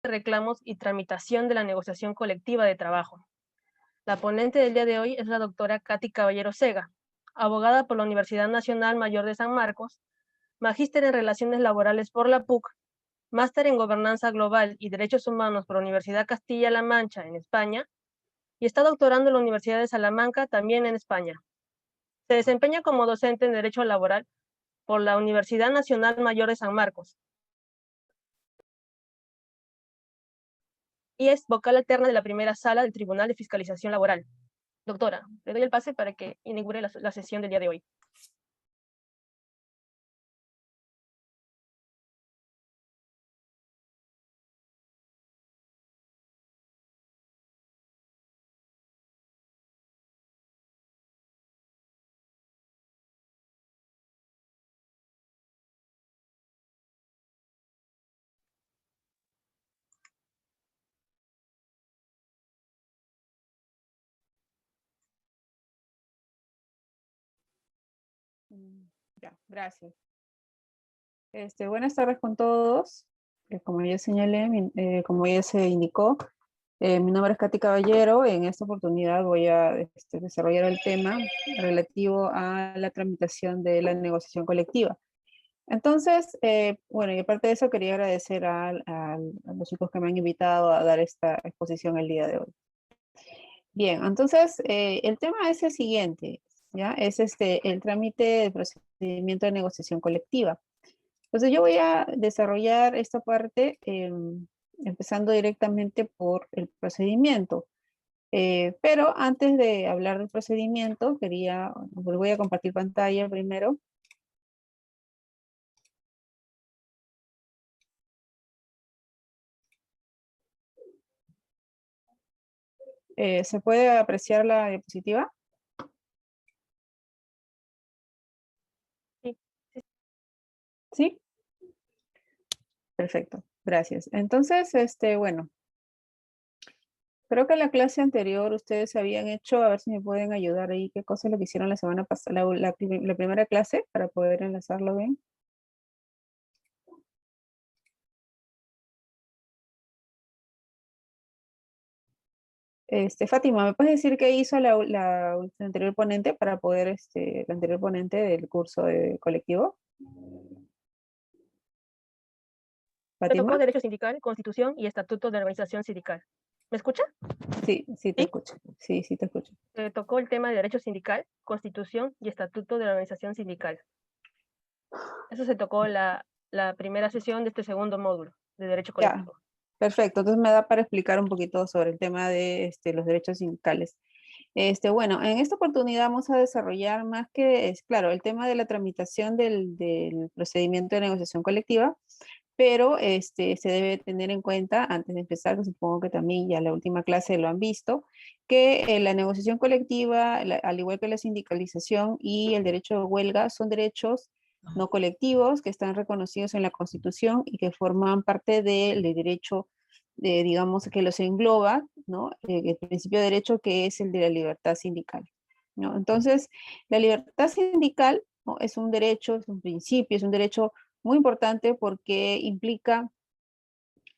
reclamos y tramitación de la negociación colectiva de trabajo. La ponente del día de hoy es la doctora Katy Caballero Sega, abogada por la Universidad Nacional Mayor de San Marcos, magíster en Relaciones Laborales por la PUC, máster en Gobernanza Global y Derechos Humanos por la Universidad Castilla-La Mancha en España, y está doctorando en la Universidad de Salamanca, también en España. Se desempeña como docente en Derecho Laboral por la Universidad Nacional Mayor de San Marcos, y es vocal alterna de la primera sala del Tribunal de Fiscalización Laboral. Doctora, le doy el pase para que inaugure la sesión del día de hoy. Ya, gracias. Buenas tardes con todos. Como ya señalé, como ya se indicó, mi nombre es Katy Caballero. En esta oportunidad voy a desarrollar el tema relativo a la tramitación de la negociación colectiva. Entonces, bueno, y aparte de eso, quería agradecer a los chicos que me han invitado a dar esta exposición el día de hoy. Bien, entonces, el tema es el siguiente, ¿ya? Es el trámite del procedimiento de negociación colectiva. Entonces yo voy a desarrollar esta parte empezando directamente por el procedimiento. Pero antes de hablar del procedimiento, voy a compartir pantalla primero. ¿Se puede apreciar la diapositiva? Sí. ¿Sí? Perfecto, gracias. Entonces, bueno, creo que en la clase anterior ustedes habían hecho, a ver si me pueden ayudar ahí, qué cosa es lo que hicieron la semana pasada, la primera clase, para poder enlazarlo bien. Fátima, ¿me puedes decir qué hizo la anterior ponente para poder, la anterior ponente del curso de colectivo? Me tocó Fátima, Derecho Sindical, Constitución y Estatuto de Organización Sindical. ¿Me escucha? sí, sí te Sí. escucho. Sí, sí te escucho. Me tocó el tema de Derecho Sindical, Constitución y Estatuto de la Organización Sindical. Eso se tocó la primera sesión de este segundo módulo de Derecho Ya, Colectivo. perfecto. Entonces me da para explicar un poquito sobre el tema de los derechos sindicales. Bueno, en esta oportunidad vamos a desarrollar más que, claro, el tema de la tramitación del procedimiento de negociación colectiva, pero se debe tener en cuenta, antes de empezar, que supongo que también ya la última clase lo han visto, que la negociación colectiva, al igual que la sindicalización y el derecho de huelga, son derechos no colectivos que están reconocidos en la Constitución y que forman parte del derecho, digamos, que los engloba, ¿no? El principio de derecho que es el de la libertad sindical, ¿no? Entonces, la libertad sindical, ¿no?, es un derecho, es un principio, es un derecho muy importante porque implica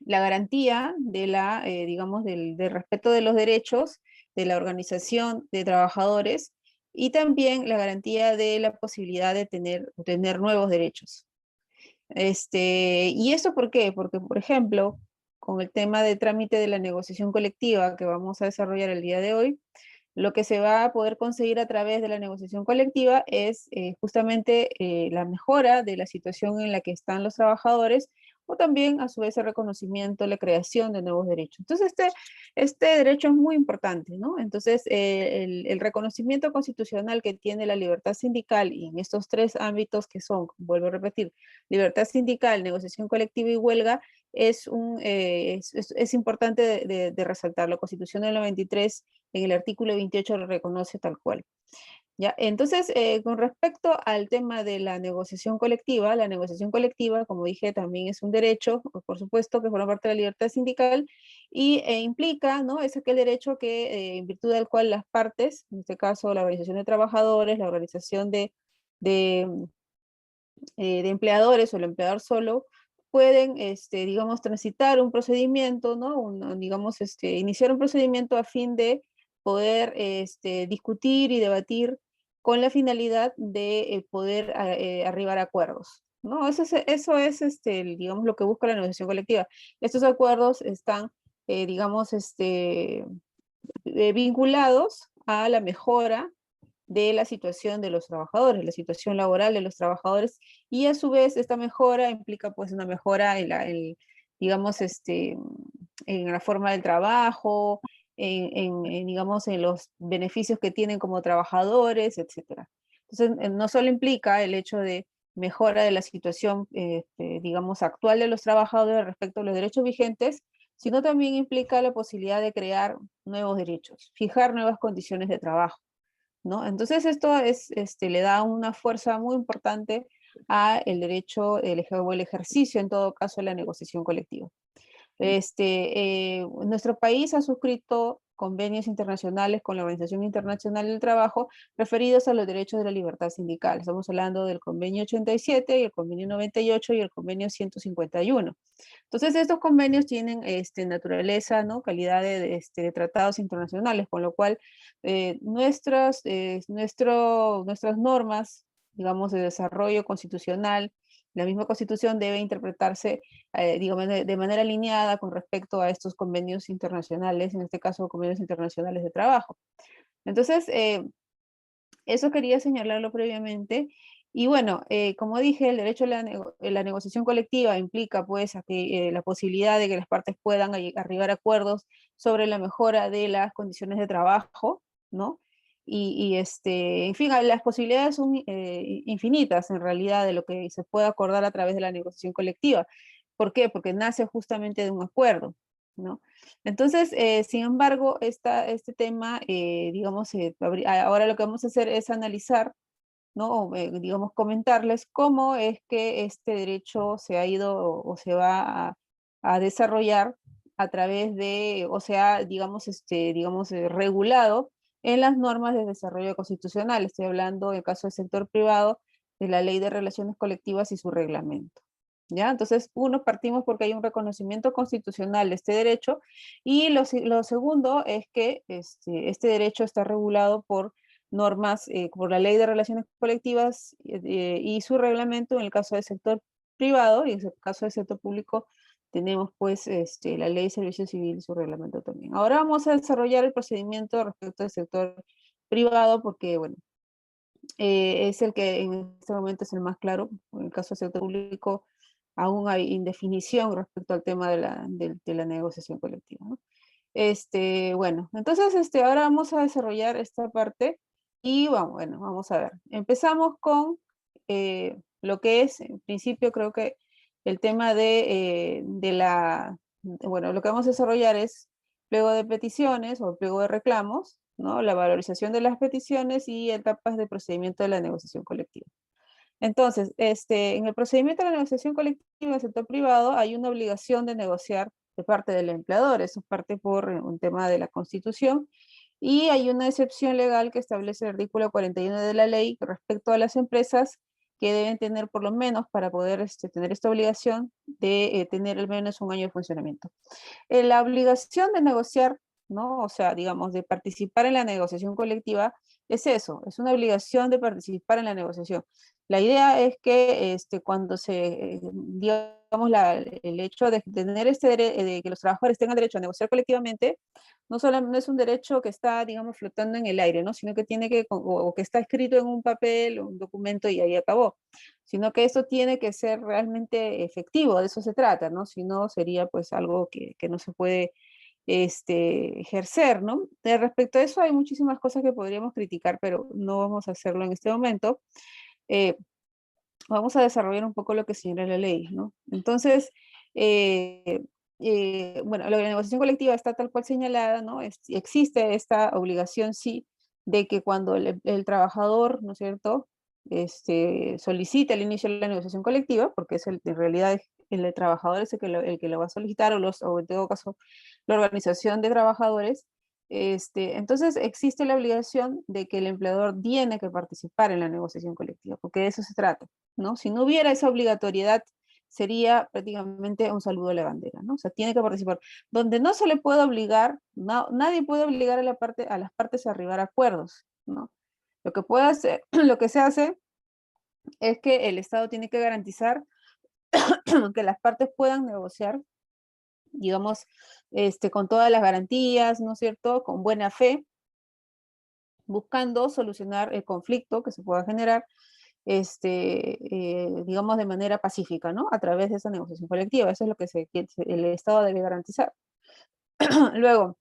la garantía de digamos, del respeto de los derechos de la organización de trabajadores y también la garantía de la posibilidad de tener nuevos derechos. ¿Y eso por qué? Porque, por ejemplo, con el tema de trámite de la negociación colectiva que vamos a desarrollar el día de hoy, lo que se va a poder conseguir a través de la negociación colectiva es justamente la mejora de la situación en la que están los trabajadores o también a su vez el reconocimiento, la creación de nuevos derechos. Entonces este derecho es muy importante, ¿no? Entonces el reconocimiento constitucional que tiene la libertad sindical y en estos tres ámbitos que son, vuelvo a repetir, libertad sindical, negociación colectiva y huelga, es importante de resaltar. La Constitución del 93 en el artículo 28 lo reconoce tal cual. ¿Ya? Entonces, con respecto al tema de la negociación colectiva, como dije, también es un derecho, por supuesto, que forma parte de la libertad sindical e implica, ¿no?, es aquel derecho que, en virtud del cual las partes, en este caso la organización de trabajadores, la organización de empleadores o el empleador solo, pueden, digamos, transitar un procedimiento, ¿no? Digamos, iniciar un procedimiento a fin de poder discutir y debatir con la finalidad de poder arribar a acuerdos, ¿no? Eso es digamos, lo que busca la negociación colectiva. Estos acuerdos están, digamos, vinculados a la mejora de la situación de los trabajadores, la situación laboral de los trabajadores, y a su vez esta mejora implica pues una mejora en digamos, en la forma del trabajo, digamos, en los beneficios que tienen como trabajadores, etcétera. Entonces, no solo implica el hecho de mejora de la situación, digamos, actual de los trabajadores respecto a los derechos vigentes, sino también implica la posibilidad de crear nuevos derechos, fijar nuevas condiciones de trabajo, ¿no? Entonces esto le da una fuerza muy importante a el derecho, o el ejercicio en todo caso de la negociación colectiva. Nuestro país ha suscrito convenios internacionales con la Organización Internacional del Trabajo referidos a los derechos de la libertad sindical. Estamos hablando del convenio 87 y el convenio 98 y el convenio 151. Entonces, estos convenios tienen naturaleza, ¿no? Calidad de tratados internacionales, con lo cual nuestras normas, digamos, de desarrollo constitucional, la misma Constitución debe interpretarse, digamos, de manera alineada con respecto a estos convenios internacionales, en este caso convenios internacionales de trabajo. Entonces, eso quería señalarlo previamente. Y bueno, como dije, el derecho a la negociación colectiva implica pues a que, la posibilidad de que las partes puedan arribar a acuerdos sobre la mejora de las condiciones de trabajo, ¿no? En fin, las posibilidades son infinitas en realidad de lo que se puede acordar a través de la negociación colectiva. ¿Por qué? Porque nace justamente de un acuerdo, ¿no? Entonces, sin embargo, este tema, digamos, ahora lo que vamos a hacer es analizar, ¿no? O, digamos, comentarles cómo es que este derecho se ha ido o se va a desarrollar a través de, o sea, digamos, regulado en las normas de desarrollo constitucional. Estoy hablando, en el caso del sector privado, de la Ley de Relaciones Colectivas y su reglamento. ¿Ya? Entonces, partimos porque hay un reconocimiento constitucional de este derecho, y lo segundo es que este derecho está regulado por normas, por la Ley de Relaciones Colectivas y su reglamento en el caso del sector privado, y en el caso del sector público tenemos pues la Ley de Servicio Civil y su reglamento también. Ahora vamos a desarrollar el procedimiento respecto al sector privado porque, bueno, es el que en este momento es el más claro. En el caso del sector público aún hay indefinición respecto al tema de la negociación colectiva, ¿no? Bueno, entonces ahora vamos a desarrollar esta parte y bueno, vamos a ver. Empezamos con lo que es, en principio, creo que el tema bueno, lo que vamos a desarrollar es pliego de peticiones o pliego de reclamos, ¿no? La valorización de las peticiones y etapas de procedimiento de la negociación colectiva. Entonces, en el procedimiento de la negociación colectiva en el sector privado hay una obligación de negociar de parte del empleador, eso es parte por un tema de la Constitución, y hay una excepción legal que establece el artículo 41 de la ley respecto a las empresas que deben tener por lo menos para poder tener esta obligación de tener al menos un año de funcionamiento. La obligación de negociar, ¿no? O sea, digamos, de participar en la negociación colectiva es eso, es una obligación de participar en la negociación. La idea es que cuando digamos, el hecho de tener de que los trabajadores tengan derecho a negociar colectivamente, no solamente es un derecho que está, digamos, flotando en el aire, ¿no? Sino que o que está escrito en un papel o un documento y ahí acabó, sino que esto tiene que ser realmente efectivo, de eso se trata, ¿no? Si no, sería pues algo que no se puede ejercer, ¿no? Respecto a eso hay muchísimas cosas que podríamos criticar, pero no vamos a hacerlo en este momento. Eh, Vamos a desarrollar un poco lo que señala la ley, ¿no? Entonces, bueno, la negociación colectiva está tal cual señalada, ¿no? Existe esta obligación, sí, de que cuando el trabajador, ¿no es cierto?, solicita el inicio de la negociación colectiva, porque en realidad el trabajador es el que lo va a solicitar, o en todo caso la organización de trabajadores. Entonces existe la obligación de que el empleador tiene que participar en la negociación colectiva, porque de eso se trata, ¿no? Si no hubiera esa obligatoriedad sería prácticamente un saludo a la bandera, ¿no? O sea, tiene que participar. Donde no se le puede obligar, nadie puede obligar a las partes a arribar a acuerdos, ¿no? Lo que puede hacer, lo que se hace es que el Estado tiene que garantizar que las partes puedan negociar, digamos, con todas las garantías, ¿no es cierto?, con buena fe, buscando solucionar el conflicto que se pueda generar, digamos, de manera pacífica, ¿no? A través de esa negociación colectiva. Eso es lo que el Estado debe garantizar. Luego,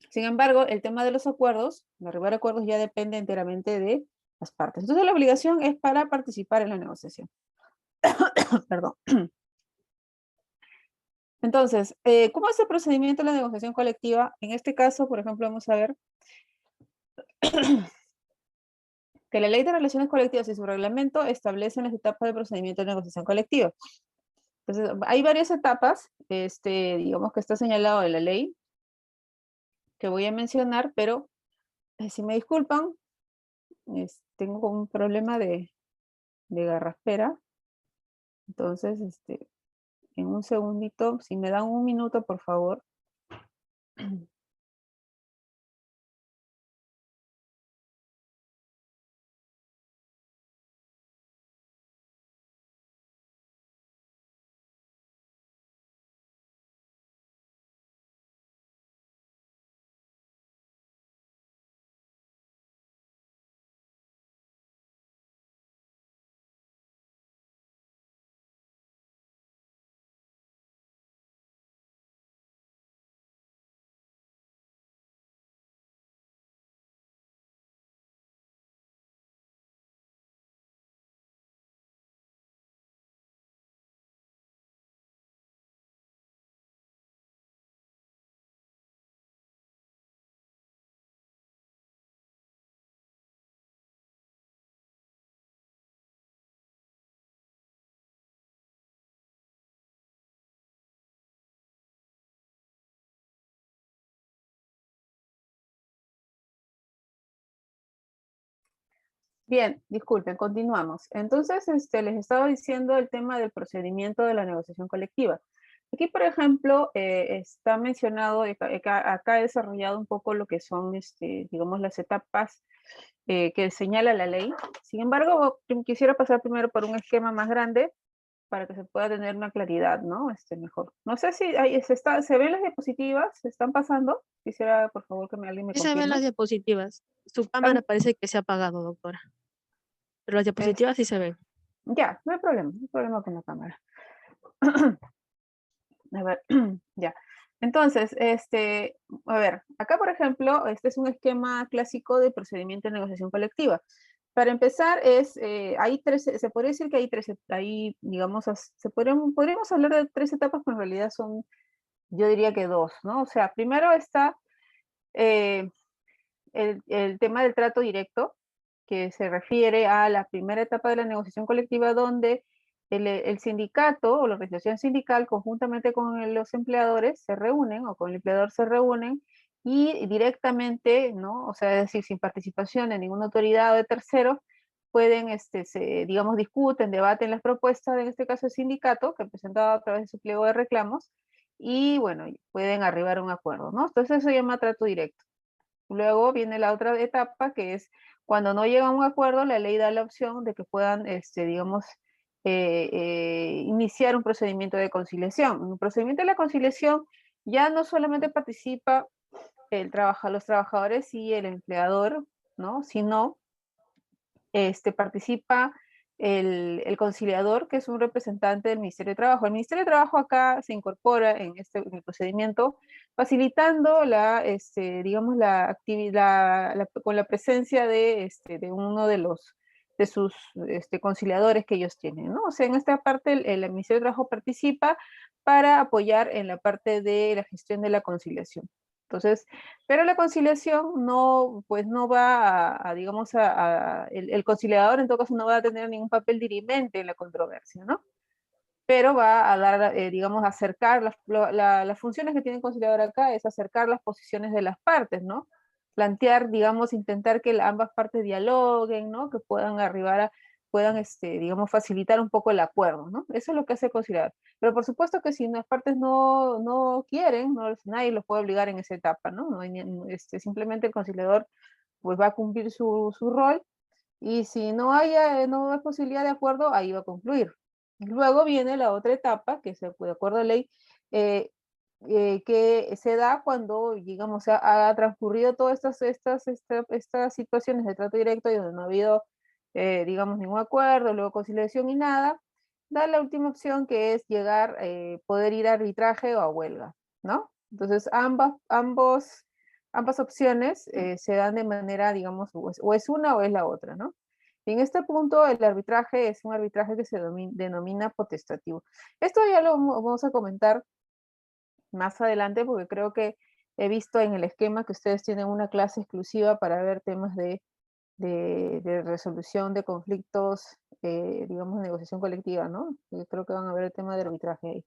sin embargo, el tema de los acuerdos, de arribar a acuerdos ya depende enteramente de las partes. Entonces, la obligación es para participar en la negociación. Perdón. Entonces, ¿cómo es el procedimiento de la negociación colectiva? En este caso, por ejemplo, vamos a ver que la Ley de Relaciones Colectivas y su reglamento establecen las etapas de procedimiento de negociación colectiva. Entonces, hay varias etapas, digamos que está señalado en la ley, que voy a mencionar, pero si me disculpan, tengo como un problema de garraspera. Entonces, en un segundito, si me dan un minuto, por favor. Bien, disculpen, continuamos. Entonces, les estaba diciendo el tema del procedimiento de la negociación colectiva. Aquí, por ejemplo, está mencionado, acá he desarrollado un poco lo que son, digamos, las etapas que señala la ley. Sin embargo, quisiera pasar primero por un esquema más grande para que se pueda tener una claridad, ¿no? Mejor. No sé si se ven las diapositivas, ¿se están pasando? Quisiera, por favor, que alguien me Sí se ven confirme. las diapositivas. Su cámara Ay, parece que se ha apagado, doctora. Pero las es- diapositivas sí se ven. ya, no hay problema con la cámara. A ver, ya. Entonces, a ver, acá por ejemplo, este es un esquema clásico de procedimiento de negociación colectiva. Para empezar, hay tres, se podría decir que hay tres, digamos, podríamos hablar de tres etapas, pero en realidad son, yo diría que dos, ¿no? O sea, primero está eh, el tema del trato directo, que se refiere a la primera etapa de la negociación colectiva, donde el sindicato o la organización sindical, conjuntamente con los empleadores, se reúnen, o con el empleador se reúnen, y directamente, ¿no? O sea, es decir, sin participación de ninguna autoridad o de terceros, pueden, digamos, discuten, debaten las propuestas, en este caso el sindicato, que presentaba a través de su pliego de reclamos, y bueno, pueden arribar a un acuerdo, ¿no? Entonces eso se llama trato directo. Luego viene la otra etapa, que es cuando no llega a un acuerdo, la ley da la opción de que puedan, digamos, iniciar un procedimiento de conciliación. En un procedimiento de la conciliación ya no solamente participa los trabajadores y el empleador, ¿no? Sino participa el conciliador, que es un representante del Ministerio de Trabajo. El Ministerio de Trabajo acá se incorpora en el procedimiento, facilitando digamos, la actividad, con la presencia de uno de sus conciliadores que ellos tienen, ¿no? O sea, en esta parte el Ministerio de Trabajo participa para apoyar en la parte de la gestión de la conciliación. Entonces, pero la conciliación no, pues no va digamos, el conciliador en todo caso no va a tener ningún papel dirimente en la controversia, ¿no? Pero va a dar, digamos, acercar, las funciones que tiene el conciliador acá es acercar las posiciones de las partes, ¿no? Plantear, digamos, intentar que ambas partes dialoguen, ¿no? Que puedan arribar puedan, digamos, facilitar un poco el acuerdo, ¿no? Eso es lo que hace conciliador. Pero por supuesto que si las partes no quieren, nadie los puede obligar en esa etapa, ¿no? Simplemente el conciliador pues va a cumplir su rol, y si no hay posibilidad de acuerdo, ahí va a concluir. Luego viene la otra etapa, que es el de acuerdo a ley, eh, que se da cuando, digamos, ha transcurrido todas estas situaciones de trato directo y donde no ha habido, digamos, ningún acuerdo, luego conciliación y nada, da la última opción, que es llegar, poder ir a arbitraje o a huelga, ¿no? Entonces, ambas opciones se dan de manera, digamos, o es una o es la otra, ¿no? Y en este punto, el arbitraje es un arbitraje que se denomina potestativo. Esto ya lo vamos a comentar más adelante, porque creo que he visto en el esquema que ustedes tienen una clase exclusiva para ver temas de resolución de conflictos, digamos, negociación colectiva, ¿no? Yo creo que van a ver el tema de arbitraje ahí.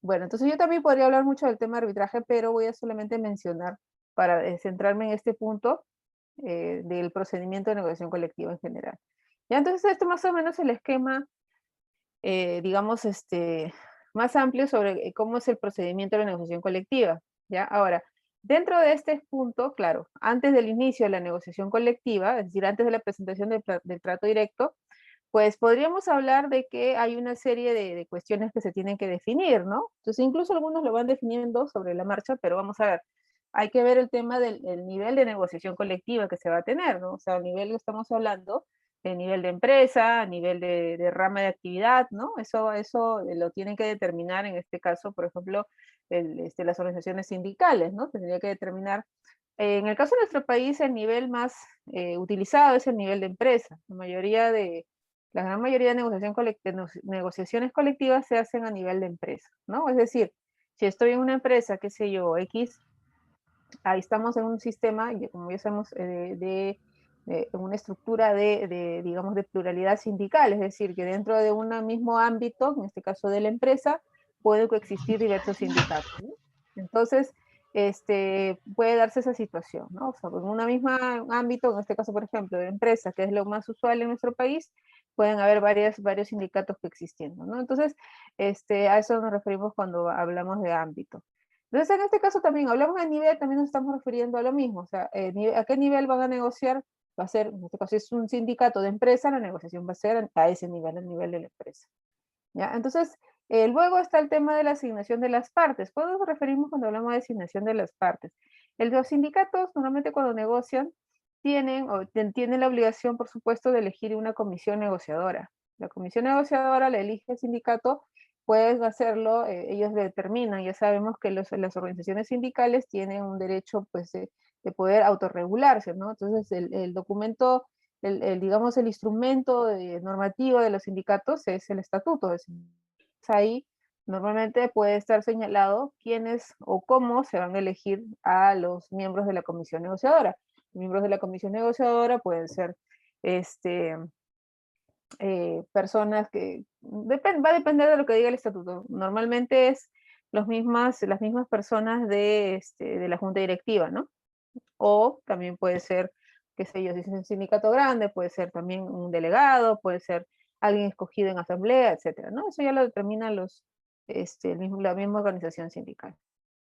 Bueno, entonces yo también podría hablar mucho del tema de arbitraje, pero voy a solamente mencionar, para centrarme en este punto, del procedimiento de negociación colectiva en general. Ya, entonces esto más o menos el esquema, digamos, más amplio sobre cómo es el procedimiento de la negociación colectiva. ¿Ya? Ahora, dentro de este punto, claro, antes del inicio de la negociación colectiva, es decir, antes de la presentación del trato directo, pues podríamos hablar de que hay una serie de cuestiones que se tienen que definir, ¿no? Entonces, incluso algunos lo van definiendo sobre la marcha, pero vamos a ver, hay que ver el tema del nivel de negociación colectiva que se va a tener, ¿no? O sea, el nivel que estamos hablando, el nivel de empresa, nivel de rama de actividad, ¿no? Eso lo tienen que determinar, en este caso, por ejemplo, las organizaciones sindicales, ¿no? Tendría que determinar, en el caso de nuestro país, el nivel más utilizado es el nivel de empresa. La gran mayoría de negociaciones colectivas se hacen a nivel de empresa, ¿no? Es decir, si estoy en una empresa, qué sé yo, X, ahí estamos en un sistema, como ya sabemos, de una estructura digamos, de pluralidad sindical, es decir, que dentro de un mismo ámbito, en este caso de la empresa, pueden coexistir diversos sindicatos, ¿no? Entonces, puede darse esa situación, ¿no? O sea, en un mismo ámbito, en este caso, por ejemplo, de empresa, que es lo más usual en nuestro país, pueden haber varios sindicatos coexistiendo, ¿no? Entonces, a eso nos referimos cuando hablamos de ámbito. Entonces, en este caso también hablamos de nivel, también nos estamos refiriendo a lo mismo, o sea, ¿a qué nivel van a negociar? Va a ser, en este caso, si es un sindicato de empresa, la negociación va a ser a ese nivel, al nivel de la empresa. ¿Ya? Entonces, luego está el tema de la asignación de las partes. ¿Cuándo nos referimos cuando hablamos de asignación de las partes? Los sindicatos, normalmente cuando negocian, tienen la obligación, por supuesto, de elegir una comisión negociadora. La comisión negociadora la elige el sindicato, pueden hacerlo, ellos determinan, ya sabemos que las organizaciones sindicales tienen un derecho, pues, de poder autorregularse, ¿no? Entonces, el documento, digamos, el instrumento normativo de los sindicatos es el estatuto. Ahí normalmente puede estar señalado quiénes o cómo se van a elegir a los miembros de la comisión negociadora. Los miembros de la comisión negociadora pueden ser, personas que, va a depender de lo que diga el estatuto. Normalmente es las mismas personas de la junta directiva, ¿no? O también puede ser, qué sé yo, si es un sindicato grande, puede ser también un delegado, puede ser alguien escogido en asamblea, etcétera, ¿no? Eso ya lo determina la misma organización sindical.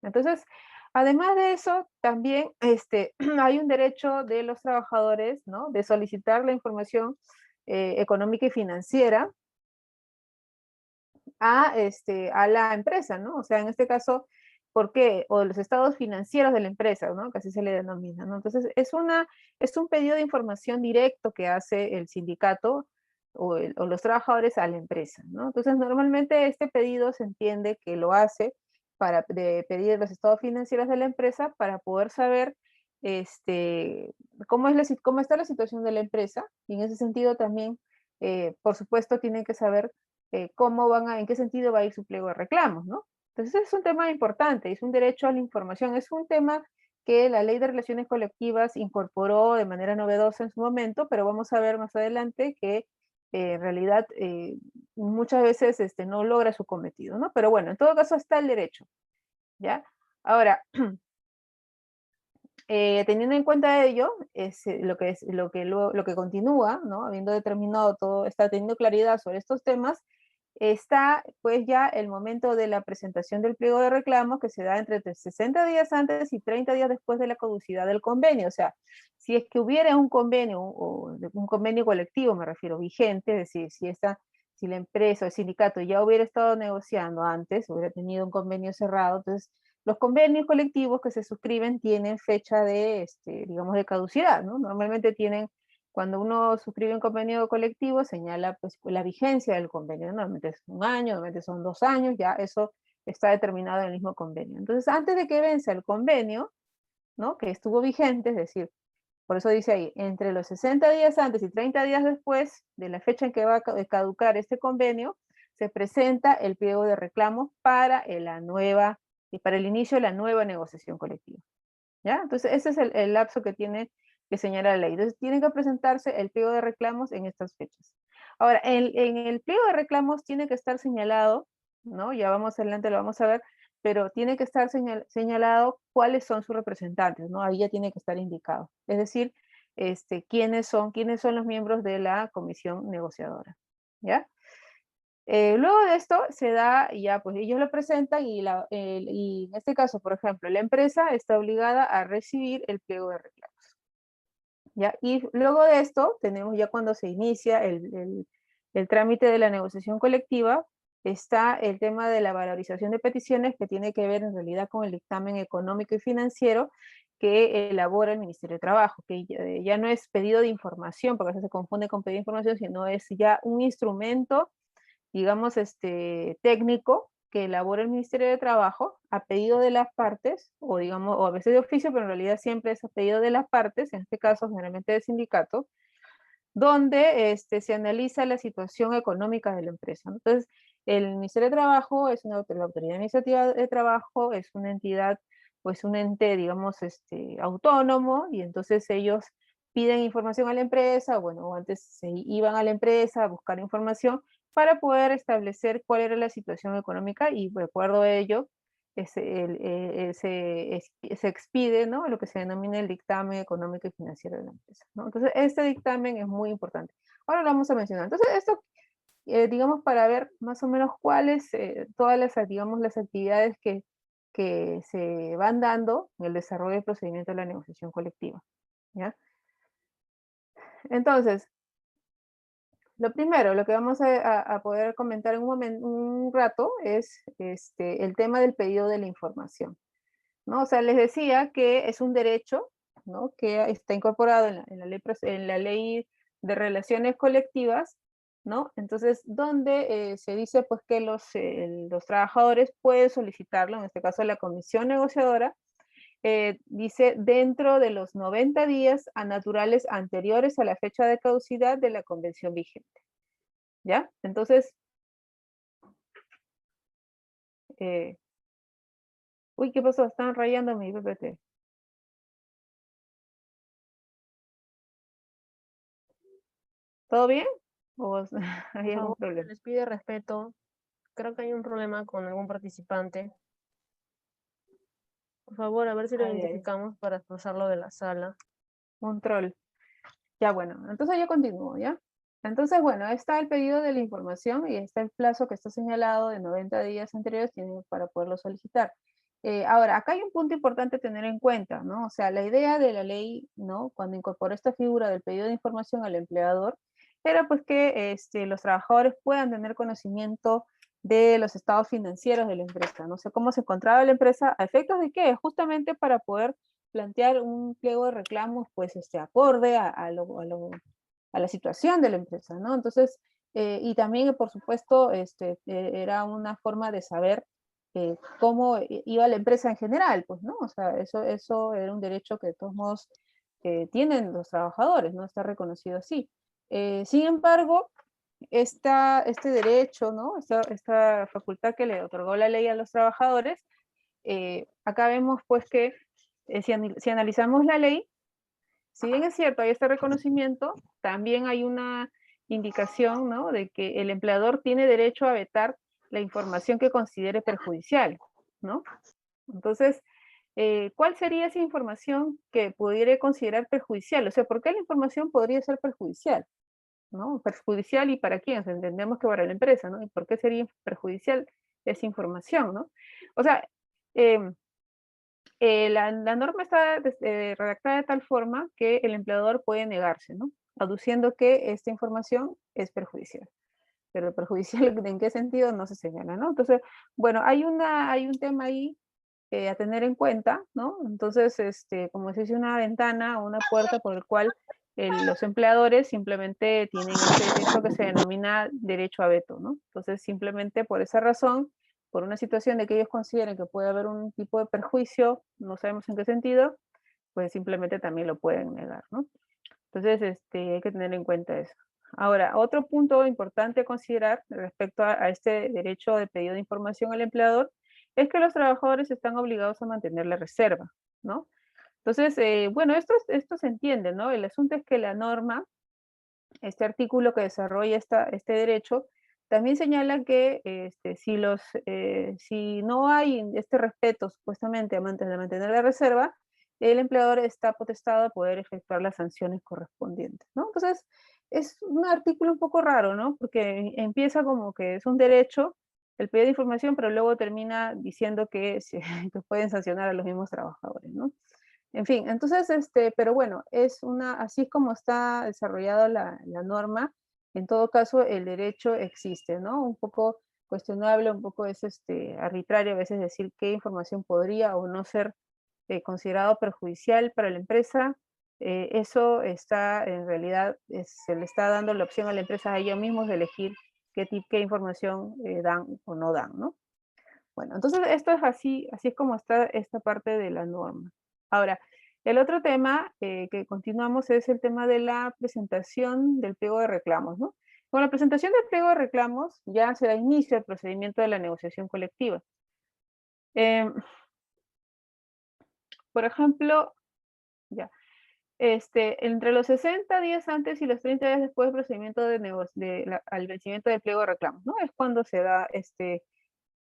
Entonces, además de eso, también hay un derecho de los trabajadores, ¿no? De solicitar la información económica y financiera a la empresa, ¿no? O sea, en este caso, ¿por qué? O de los estados financieros de la empresa, ¿no? Que así se le denomina, ¿no? Entonces, es un pedido de información directo que hace el sindicato o los trabajadores a la empresa, ¿no? Entonces, normalmente este pedido se entiende que lo hace pedir los estados financieros de la empresa para poder saber cómo está la situación de la empresa, y en ese sentido también, por supuesto, tienen que saber en qué sentido va a ir su pliego de reclamos, ¿no? Entonces es un tema importante, es un derecho a la información, es un tema que la Ley de Relaciones Colectivas incorporó de manera novedosa en su momento, pero vamos a ver más adelante que en realidad muchas veces no logra su cometido, ¿no? Pero bueno, en todo caso está el derecho, ¿ya? Ahora, Teniendo en cuenta ello, lo que continúa, ¿no? Habiendo determinado todo, está teniendo claridad sobre estos temas, está pues ya el momento de la presentación del pliego de reclamos, que se da entre 60 días antes y 30 días después de la caducidad del convenio. O sea, si es que hubiera un convenio, o un convenio colectivo, me refiero, vigente, es decir, si la empresa o el sindicato ya hubiera estado negociando antes, hubiera tenido un convenio cerrado, entonces los convenios colectivos que se suscriben tienen fecha de, digamos, de caducidad, ¿no? Normalmente tienen, cuando uno suscribe un convenio colectivo, señala pues la vigencia del convenio, ¿no? Normalmente es un año, normalmente son 2 años, ya eso está determinado en el mismo convenio. Entonces, antes de que vence el convenio, ¿no? Que estuvo vigente, es decir, por eso dice ahí, entre los 60 días antes y 30 días después de la fecha en que va a caducar este convenio, se presenta el pliego de reclamos para para el inicio de la nueva negociación colectiva. ¿Ya? Entonces, ese es el lapso que tiene que señalar la ley. Entonces, tiene que presentarse el pliego de reclamos en estas fechas. Ahora, en el pliego de reclamos tiene que estar señalado, ¿no? Ya vamos adelante, lo vamos a ver, pero tiene que estar señalado cuáles son sus representantes, ¿no? Ahí ya tiene que estar indicado. Es decir, quiénes son los miembros de la comisión negociadora, ¿ya? Luego de esto se da, ya pues ellos lo presentan y en este caso, por ejemplo, la empresa está obligada a recibir el pliego de reclamos, ¿ya? Y luego de esto tenemos ya cuando se inicia el trámite de la negociación colectiva, está el tema de la valorización de peticiones, que tiene que ver en realidad con el dictamen económico y financiero que elabora el Ministerio de Trabajo, que ya no es pedido de información, porque a veces se confunde con pedido de información, sino es ya un instrumento, digamos, técnico que elabora el Ministerio de Trabajo a pedido de las partes, o digamos, o a veces de oficio, pero en realidad siempre es a pedido de las partes, en este caso generalmente del sindicato, donde se analiza la situación económica de la empresa, ¿no? Entonces, el Ministerio de Trabajo es la autoridad administrativa de trabajo, es una entidad, pues un ente, digamos, autónomo, y entonces ellos piden información a la empresa, bueno, o antes se iban a la empresa a buscar información para poder establecer cuál era la situación económica, y de acuerdo a ello, se expide, ¿no? Lo que se denomina el dictamen económico y financiero de la empresa, ¿no? Entonces, este dictamen es muy importante. Ahora lo vamos a mencionar. Entonces, esto, digamos, para ver más o menos cuáles, todas las, digamos, las actividades que se van dando en el desarrollo del procedimiento de la negociación colectiva, ¿ya? Entonces, lo primero, lo que vamos a poder comentar en un rato es el tema del pedido de la información, ¿no? O sea, les decía que es un derecho, ¿no? Que está incorporado en la ley de relaciones colectivas, ¿no? Entonces, donde se dice pues que los trabajadores pueden solicitarlo, en este caso la comisión negociadora, dice dentro de los 90 días a naturales anteriores a la fecha de caducidad de la convención vigente, ¿ya? Entonces, eh, uy, ¿qué pasó? Están rayando mi PPT. ¿Todo bien? ¿O hay Por algún favor, se problema? les pide respeto. Creo que hay un problema con algún participante. Por favor, a ver si lo Ay, ay, identificamos para expulsarlo de la sala. un troll. Ya, bueno, entonces yo continúo, ¿ya? Entonces, bueno, está el pedido de la información y está el plazo que está señalado de 90 días anteriores para poderlo solicitar. Ahora, acá hay un punto importante a tener en cuenta, ¿no? O sea, la idea de la ley, ¿no? Cuando incorporó esta figura del pedido de información al empleador, era pues que los trabajadores puedan tener conocimiento de los estados financieros de la empresa, no sé cómo se encontraba la empresa, ¿a efectos de qué? Justamente para poder plantear un pliego de reclamos, pues, acorde a la situación de la empresa, ¿no? Entonces, y también, por supuesto, era una forma de saber cómo iba la empresa en general, pues, ¿no? O sea, eso era un derecho que de todos modos tienen los trabajadores, ¿no? Está reconocido así. Sin embargo, este derecho, ¿no? Esta facultad que le otorgó la ley a los trabajadores, acá vemos pues que si analizamos la ley, si bien es cierto, hay este reconocimiento, también hay una indicación, ¿no? De que el empleador tiene derecho a vetar la información que considere perjudicial, ¿no? Entonces, ¿cuál sería esa información que pudiera considerar perjudicial? O sea, ¿por qué la información podría ser perjudicial? ¿No? Perjudicial y para quién, o sea, entendemos que para la empresa, ¿no? ¿Y por qué sería perjudicial esa información, ¿no? O sea, em, la norma está redactada de tal forma que el empleador puede negarse, ¿no? Aduciendo que esta información es perjudicial. Pero perjudicial, ¿en qué sentido? No se señala, ¿no? Entonces, bueno, hay un tema ahí a tener en cuenta, ¿no? Entonces, como se dice, una ventana o una puerta por el cual los empleadores simplemente tienen eso que se denomina derecho a veto, ¿no? Entonces, simplemente por esa razón, por una situación de que ellos consideren que puede haber un tipo de perjuicio, no sabemos en qué sentido, pues simplemente también lo pueden negar, ¿no? Entonces, hay que tener en cuenta eso. Ahora, otro punto importante a considerar respecto a este derecho de pedido de información al empleador es que los trabajadores están obligados a mantener la reserva, ¿no? Entonces, bueno, esto se entiende, ¿no? El asunto es que la norma, este artículo que desarrolla este derecho, también señala que si no hay este respeto supuestamente a mantener la reserva, el empleador está potestado a poder efectuar las sanciones correspondientes, ¿no? Entonces, es un artículo un poco raro, ¿no? Porque empieza como que es un derecho el pedido de información, pero luego termina diciendo que, que pueden sancionar a los mismos trabajadores, ¿no? En fin, entonces, pero bueno, así es como está desarrollada la norma. En todo caso, el derecho existe, ¿no? Un poco cuestionable, un poco es arbitrario a veces decir qué información podría o no ser considerado perjudicial para la empresa. Eso está, en realidad, se le está dando la opción a la empresa a ellos mismos de elegir qué información dan o no dan, ¿no? Bueno, entonces esto es así es como está esta parte de la norma. Ahora, el otro tema que continuamos es el tema de la presentación del pliego de reclamos, ¿no? Con la presentación del pliego de reclamos ya se da inicio al procedimiento de la negociación colectiva. Em, por ejemplo, ya, entre los 60 días antes y los 30 días después del procedimiento al vencimiento del pliego de reclamos, ¿no? Es cuando se da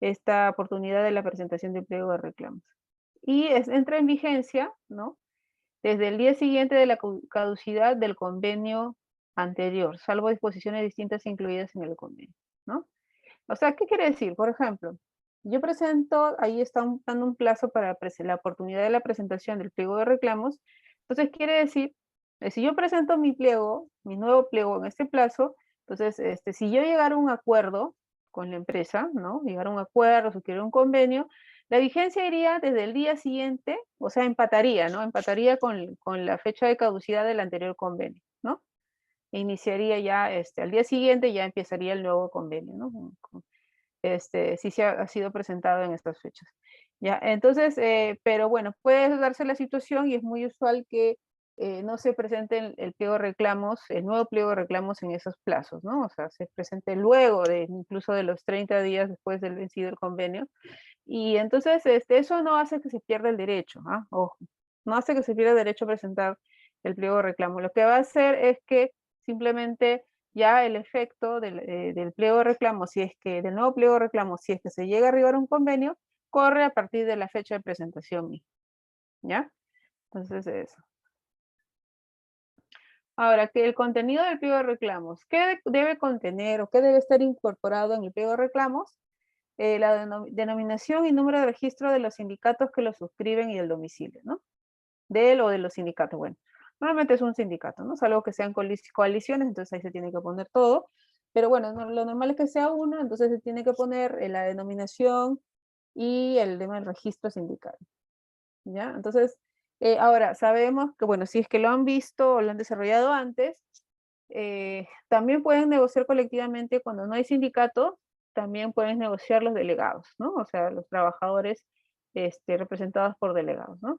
esta oportunidad de la presentación del pliego de reclamos. Y entra en vigencia, ¿no? Desde el día siguiente de la caducidad del convenio anterior, salvo disposiciones distintas incluidas en el convenio, ¿no? O sea, ¿qué quiere decir? Por ejemplo, yo presento, ahí está dando un plazo para la oportunidad de la presentación del pliego de reclamos. Entonces, quiere decir, si yo presento mi pliego, mi nuevo pliego en este plazo, entonces, si yo llegara a un acuerdo con la empresa, ¿no? Llegar a un acuerdo, suscribir un convenio, la vigencia iría desde el día siguiente, o sea, empataría, ¿no? Empataría con la fecha de caducidad del anterior convenio, ¿no? Iniciaría ya, al día siguiente ya empezaría el nuevo convenio, ¿no? Si se ha sido presentado en estas fechas. Ya, entonces, pero bueno, puede darse la situación y es muy usual que no se presente el pliego de reclamos, el nuevo pliego de reclamos en esos plazos, ¿no? O sea, se presente luego incluso de los 30 días después del vencido el convenio. Y entonces, eso no hace que se pierda el derecho, ¿ah? Ojo, no hace que se pierda el derecho a presentar el pliego de reclamo. Lo que va a hacer es que simplemente ya el efecto del pliego de reclamo, del nuevo pliego de reclamo, si es que se llega a arribar a un convenio, corre a partir de la fecha de presentación misma, ¿ya? Entonces, eso. Ahora, que el contenido del pliego de reclamos, ¿qué debe contener o qué debe estar incorporado en el pliego de reclamos? La denominación y número de registro de los sindicatos que lo suscriben y el domicilio, ¿no? De él o de los sindicatos, bueno. Normalmente es un sindicato, ¿no? Salvo que sean coaliciones, entonces ahí se tiene que poner todo. Pero bueno, lo normal es que sea uno, entonces se tiene que poner la denominación y el tema del registro sindical, ¿ya? Entonces, ahora, sabemos que, bueno, si es que lo han visto o lo han desarrollado antes, también pueden negociar colectivamente cuando no hay sindicato, también pueden negociar los delegados, ¿no? O sea, los trabajadores representados por delegados, ¿no?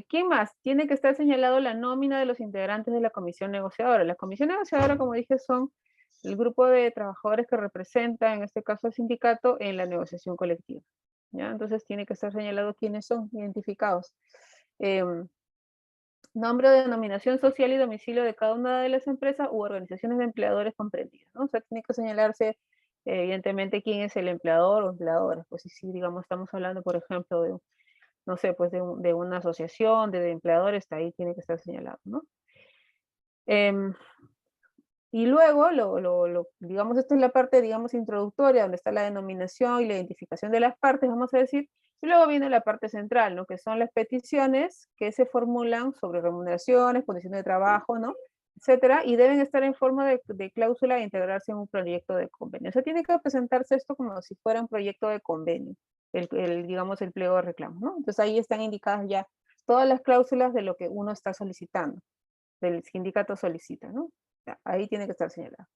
¿Quién más? Tiene que estar señalado la nómina de los integrantes de la comisión negociadora. La comisión negociadora, como dije, son el grupo de trabajadores que representa, en este caso, al sindicato en la negociación colectiva, ¿ya? Entonces tiene que estar señalado quiénes son, identificados. Nombre, denominación social y domicilio de cada una de las empresas u organizaciones de empleadores comprendidas, ¿no? O sea, tiene que señalarse, evidentemente, quién es el empleador o empleadora. Pues si, digamos, estamos hablando, por ejemplo, no sé, pues de una asociación, de empleadores, ahí tiene que estar señalado, ¿no? Y luego, digamos, esta es la parte, digamos, introductoria, donde está la denominación y la identificación de las partes, vamos a decir, y luego viene la parte central, ¿no? Que son las peticiones que se formulan sobre remuneraciones, condiciones de trabajo, ¿no? Etcétera, y deben estar en forma de cláusula e integrarse en un proyecto de convenio. O sea, tiene que presentarse esto como si fuera un proyecto de convenio, digamos, el pliego de reclamo, ¿no? Entonces ahí están indicadas ya todas las cláusulas de lo que uno está solicitando, del sindicato solicita, ¿no? Ahí tiene que estar señalado.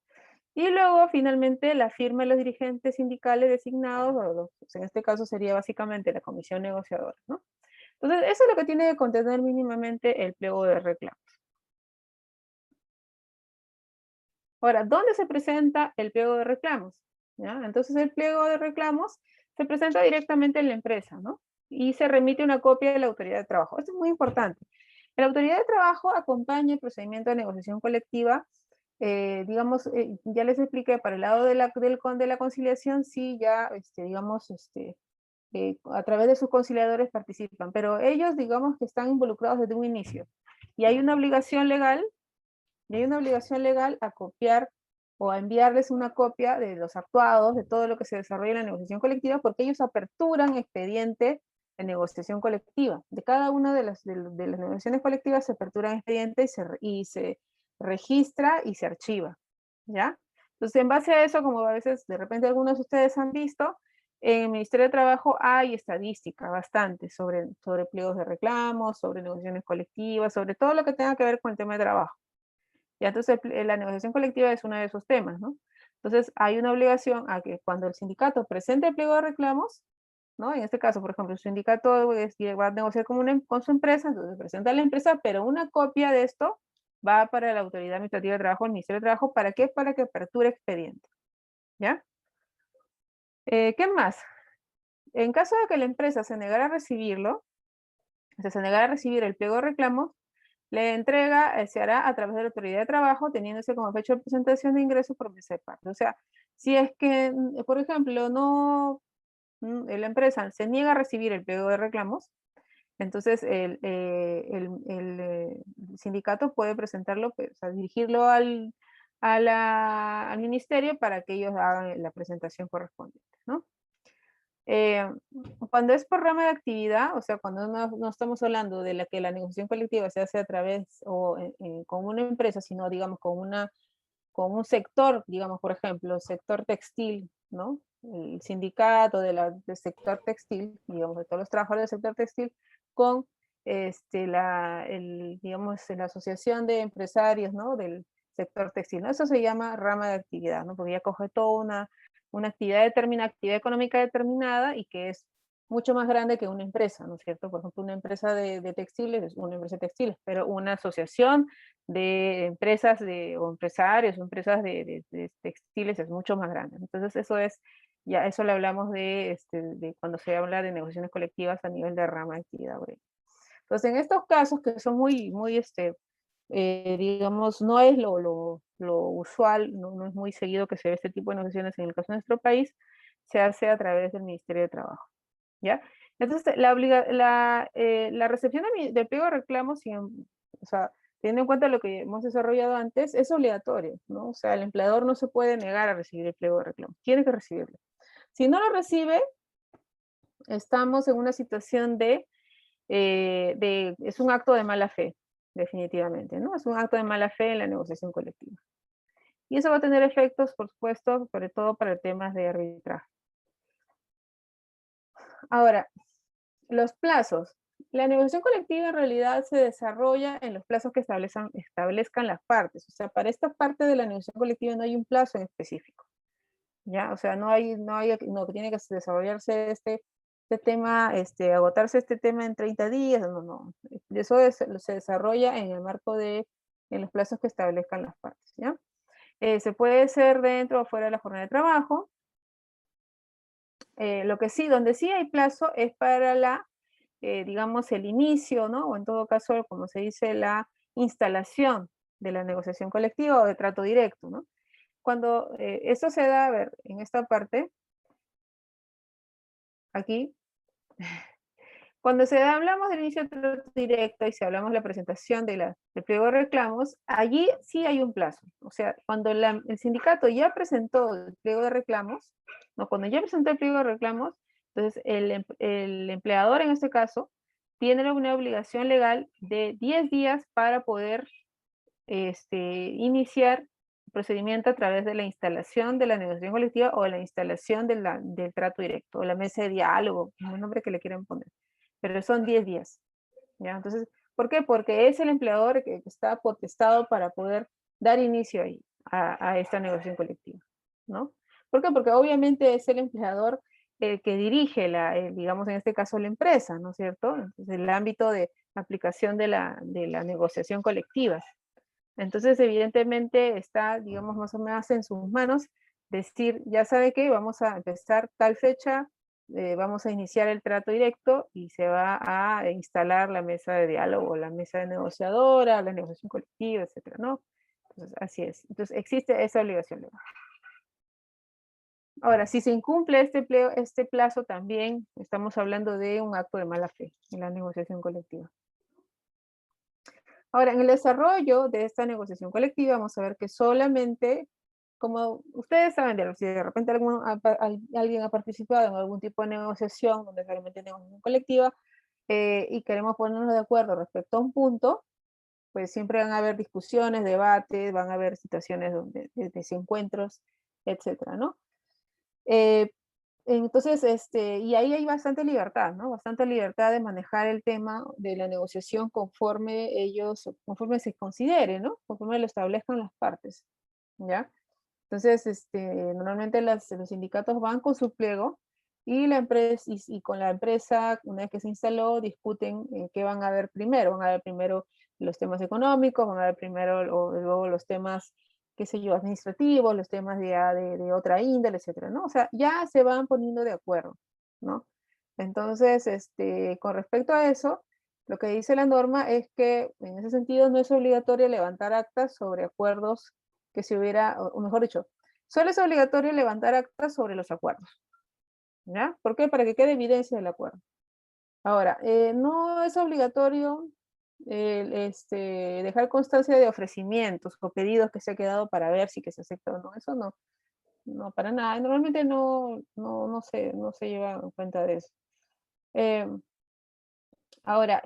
Y luego, finalmente, la firma de los dirigentes sindicales designados, pues en este caso sería básicamente la comisión negociadora, ¿no? Entonces, eso es lo que tiene que contener mínimamente el pliego de reclamos. Ahora, ¿dónde se presenta el pliego de reclamos? ¿Ya? Entonces, el pliego de reclamos se presenta directamente en la empresa, ¿no? Y se remite una copia de la autoridad de trabajo. Esto es muy importante. La autoridad de trabajo acompaña el procedimiento de negociación colectiva. Digamos, ya les expliqué, para el lado de la conciliación, sí, ya, digamos, a través de sus conciliadores participan, pero ellos, digamos, que están involucrados desde un inicio. Y hay una obligación legal a copiar o a enviarles una copia de los actuados, de todo lo que se desarrolla en la negociación colectiva, porque ellos aperturan expediente de negociación colectiva. De cada una de las negociaciones colectivas se apertura un expediente y se registra y se archiva, ¿ya? Entonces, en base a eso, como a veces de repente algunos de ustedes han visto, en el Ministerio de Trabajo hay estadística bastante sobre pliegos de reclamos, sobre negociaciones colectivas, sobre todo lo que tenga que ver con el tema de trabajo. Ya, entonces la negociación colectiva es uno de esos temas, ¿no? Entonces hay una obligación a que cuando el sindicato presente el pliego de reclamos, ¿no? En este caso, por ejemplo, el sindicato va a negociar con su empresa, entonces presenta a la empresa, pero una copia de esto va para la Autoridad Administrativa de Trabajo, el Ministerio de Trabajo, ¿para qué? Para que aperture expediente, ¿ya? ¿Qué más? En caso de que la empresa se negara a recibirlo, se negara a recibir el pliego de reclamos, la entrega se hará a través de la autoridad de trabajo, teniéndose como fecha de presentación de ingresos por mesa de parte. O sea, si es que, por ejemplo, la empresa se niega a recibir el pliego de reclamos, entonces el sindicato puede presentarlo, pues, o sea, dirigirlo al ministerio para que ellos hagan la presentación correspondiente, ¿no? Eh, Cuando es por rama de actividad, o sea, cuando no estamos hablando de que la negociación colectiva se hace a través o con una empresa, sino digamos con un sector, digamos, por ejemplo, sector textil, ¿no? El sindicato del sector textil, digamos, de todos los trabajadores del sector textil, con digamos, la asociación de empresarios, ¿no? Del sector textil, ¿no? Eso se llama rama de actividad, ¿no? Porque ya coge toda una actividad determinada, actividad económica determinada y que es mucho más grande que una empresa, ¿no es cierto? Por ejemplo, una empresa de textiles es una empresa de textiles, pero una asociación de empresas o empresarios o empresas de textiles es mucho más grande. Entonces ya eso le hablamos de cuando se habla de negociaciones colectivas a nivel de rama de actividad obrera. Entonces, en estos casos que son muy digamos, no es lo usual, no es muy seguido que se ve este tipo de negociaciones en el caso de nuestro país, se hace a través del Ministerio de Trabajo, ¿ya? Entonces, la recepción del pliego de reclamos, o sea, teniendo en cuenta lo que hemos desarrollado antes, es obligatorio, ¿no? O sea, el empleador no se puede negar a recibir el pliego de reclamos, tiene que recibirlo. Si no lo recibe, estamos en una situación es un acto de mala fe, definitivamente, ¿no? Es un acto de mala fe en la negociación colectiva. Y eso va a tener efectos, por supuesto, sobre todo para temas de arbitraje. Ahora, los plazos. La negociación colectiva en realidad se desarrolla en los plazos que establezcan las partes. O sea, para esta parte de la negociación colectiva no hay un plazo en específico. ¿Ya? O sea, no tiene que desarrollarse este tema, agotarse este tema en 30 días, no. Eso se desarrolla en el marco en los plazos que establezcan las partes, ¿ya? Se puede hacer dentro o fuera de la jornada de trabajo. Donde sí hay plazo es para digamos, el inicio, ¿no? O en todo caso, como se dice, la instalación de la negociación colectiva o de trato directo, ¿no? Cuando esto se da, a ver, en esta parte, aquí, Cuando hablamos del inicio del trato directo y si hablamos de la presentación del pliego de reclamos, allí sí hay un plazo. O sea, cuando el sindicato ya presentó el pliego de reclamos, no, cuando ya presentó el pliego de reclamos, entonces el empleador en este caso tiene una obligación legal de 10 días para poder iniciar el procedimiento a través de la instalación de la negociación colectiva o la instalación del trato directo, o la mesa de diálogo, el nombre que le quieran poner. Pero son 10 días. ¿Ya? Entonces, ¿por qué? Porque es el empleador que está potestado para poder dar inicio ahí a esta negociación colectiva, ¿no? ¿Por qué? Porque obviamente es el empleador el que dirige digamos en este caso la empresa, ¿no es cierto? Entonces, el ámbito de aplicación de la negociación colectiva. Entonces, evidentemente está, digamos, más o menos en sus manos decir, ya sabe que vamos a empezar tal fecha, vamos a iniciar el trato directo y se va a instalar la mesa de diálogo, la mesa de negociadora, la negociación colectiva, etcétera, ¿no? Entonces, así es. Entonces, existe esa obligación legal. Ahora, si se incumple este plazo, también estamos hablando de un acto de mala fe en la negociación colectiva. Ahora, en el desarrollo de esta negociación colectiva, vamos a ver que solamente, como ustedes saben, si de repente alguien ha participado en algún tipo de negociación, donde realmente negociación colectiva, y queremos ponernos de acuerdo respecto a un punto, pues siempre van a haber discusiones, debates, van a haber situaciones de desencuentros, etcétera, ¿no? Entonces, y ahí hay bastante libertad, ¿no? Bastante libertad de manejar el tema de la negociación conforme se considere, ¿no? Conforme lo establezcan las partes, ¿ya? Entonces, normalmente los sindicatos van con su pliego y la empresa, y con la empresa, una vez que se instaló, discuten qué van a ver primero. Van a ver primero los temas económicos, van a ver primero o luego los temas, qué sé yo, administrativos, los temas de otra índole, etcétera, ¿no? O sea, ya se van poniendo de acuerdo, ¿no? Entonces, con respecto a eso, lo que dice la norma es que en ese sentido no es obligatorio levantar actas sobre acuerdos que se hubiera, o mejor dicho, solo es obligatorio levantar actas sobre los acuerdos, ¿ya? ¿Por qué? Para que quede evidencia del acuerdo. Ahora, no es obligatorio dejar constancia de ofrecimientos o pedidos que se ha quedado para ver si que se acepta o no. Eso no, no para nada. Normalmente no se lleva en cuenta de eso. Ahora,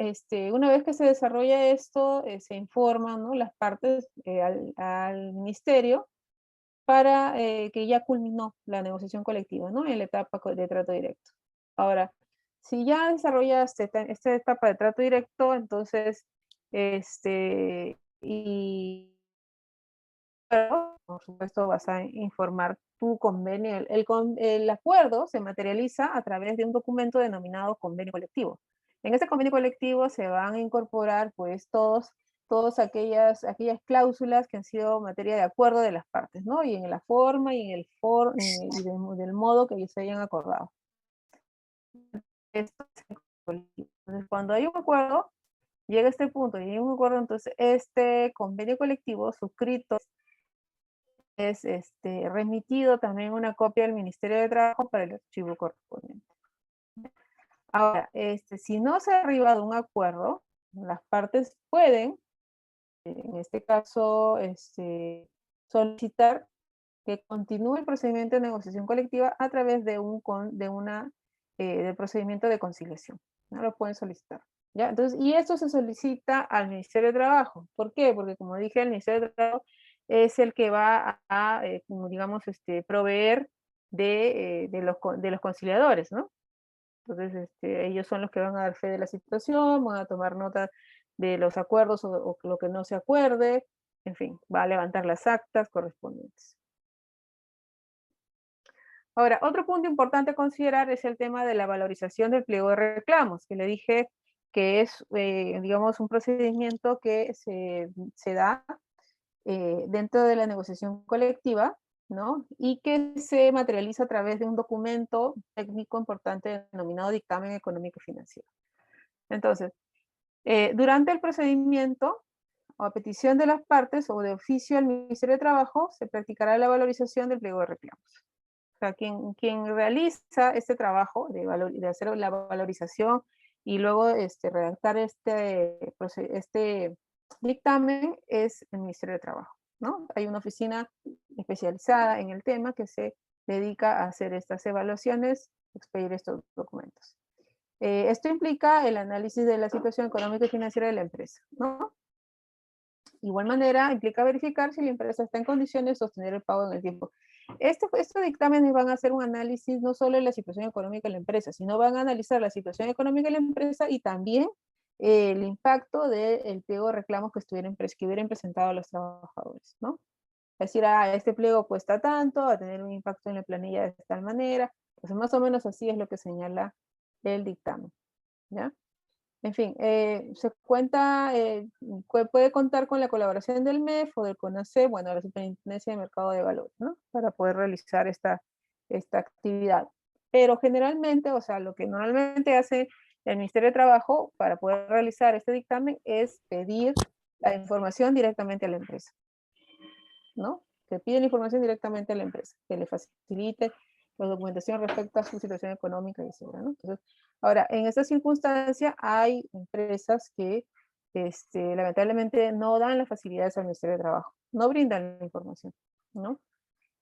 una vez que se desarrolla esto, se informan, ¿no?, las partes al ministerio para que ya culminó la negociación colectiva, ¿no? En la etapa de trato directo. Ahora, si ya desarrollaste esta etapa de trato directo, entonces, y por supuesto vas a informar tu convenio. El acuerdo se materializa a través de un documento denominado convenio colectivo. En este convenio colectivo se van a incorporar pues todas aquellas cláusulas que han sido materia de acuerdo de las partes, ¿no? Y en la forma y en el del modo que ellos se hayan acordado. Esto es el colectivo. Entonces, cuando hay un acuerdo, llega a este punto y hay un acuerdo, entonces este convenio colectivo suscrito es remitido también una copia al Ministerio de Trabajo para el archivo correspondiente. Ahora, si no se ha arribado a un acuerdo, las partes pueden, en este caso, solicitar que continúe el procedimiento de negociación colectiva a través del procedimiento de conciliación. ¿No? Lo pueden solicitar. ¿Ya? Entonces, y esto se solicita al Ministerio de Trabajo. ¿Por qué? Porque como dije, el Ministerio de Trabajo es el que va como digamos, proveer de los conciliadores, ¿no? Entonces, ellos son los que van a dar fe de la situación, van a tomar nota de los acuerdos o lo que no se acuerde, en fin, va a levantar las actas correspondientes. Ahora, otro punto importante a considerar es el tema de la valorización del pliego de reclamos, que le dije que es, digamos, un procedimiento que se da dentro de la negociación colectiva, ¿no? Y que se materializa a través de un documento técnico importante denominado dictamen económico y financiero. Entonces, durante el procedimiento, o a petición de las partes o de oficio al Ministerio de Trabajo, se practicará la valorización del pliego de reclamos. O sea, quien realiza este trabajo de hacer la valorización y luego redactar este dictamen es el Ministerio de Trabajo, ¿no? Hay una oficina especializada en el tema que se dedica a hacer estas evaluaciones, expedir estos documentos. Esto implica el análisis de la situación económica y financiera de la empresa, ¿no? De igual manera, implica verificar si la empresa está en condiciones de sostener el pago en el tiempo. Estos dictámenes van a hacer un análisis no solo de la situación económica de la empresa, sino van a analizar la situación económica de la empresa y también el impacto del pliego de reclamos que hubieran presentado los trabajadores, ¿no? Es decir, este pliego cuesta tanto, va a tener un impacto en la planilla de tal manera, pues más o menos así es lo que señala el dictamen, ¿ya? En fin, se cuenta, puede contar con la colaboración del MEF o del CONACYT, bueno, la Superintendencia de Mercado de Valores, ¿no? Para poder realizar esta actividad. Pero generalmente, o sea, lo que normalmente hace el Ministerio de Trabajo para poder realizar este dictamen es pedir la información directamente a la empresa, ¿no? Que pide la información directamente a la empresa, que le facilite la documentación respecto a su situación económica y etcétera, ¿no? Entonces, ahora, en esta circunstancia hay empresas que lamentablemente no dan las facilidades al Ministerio de Trabajo, no brindan la información, ¿no?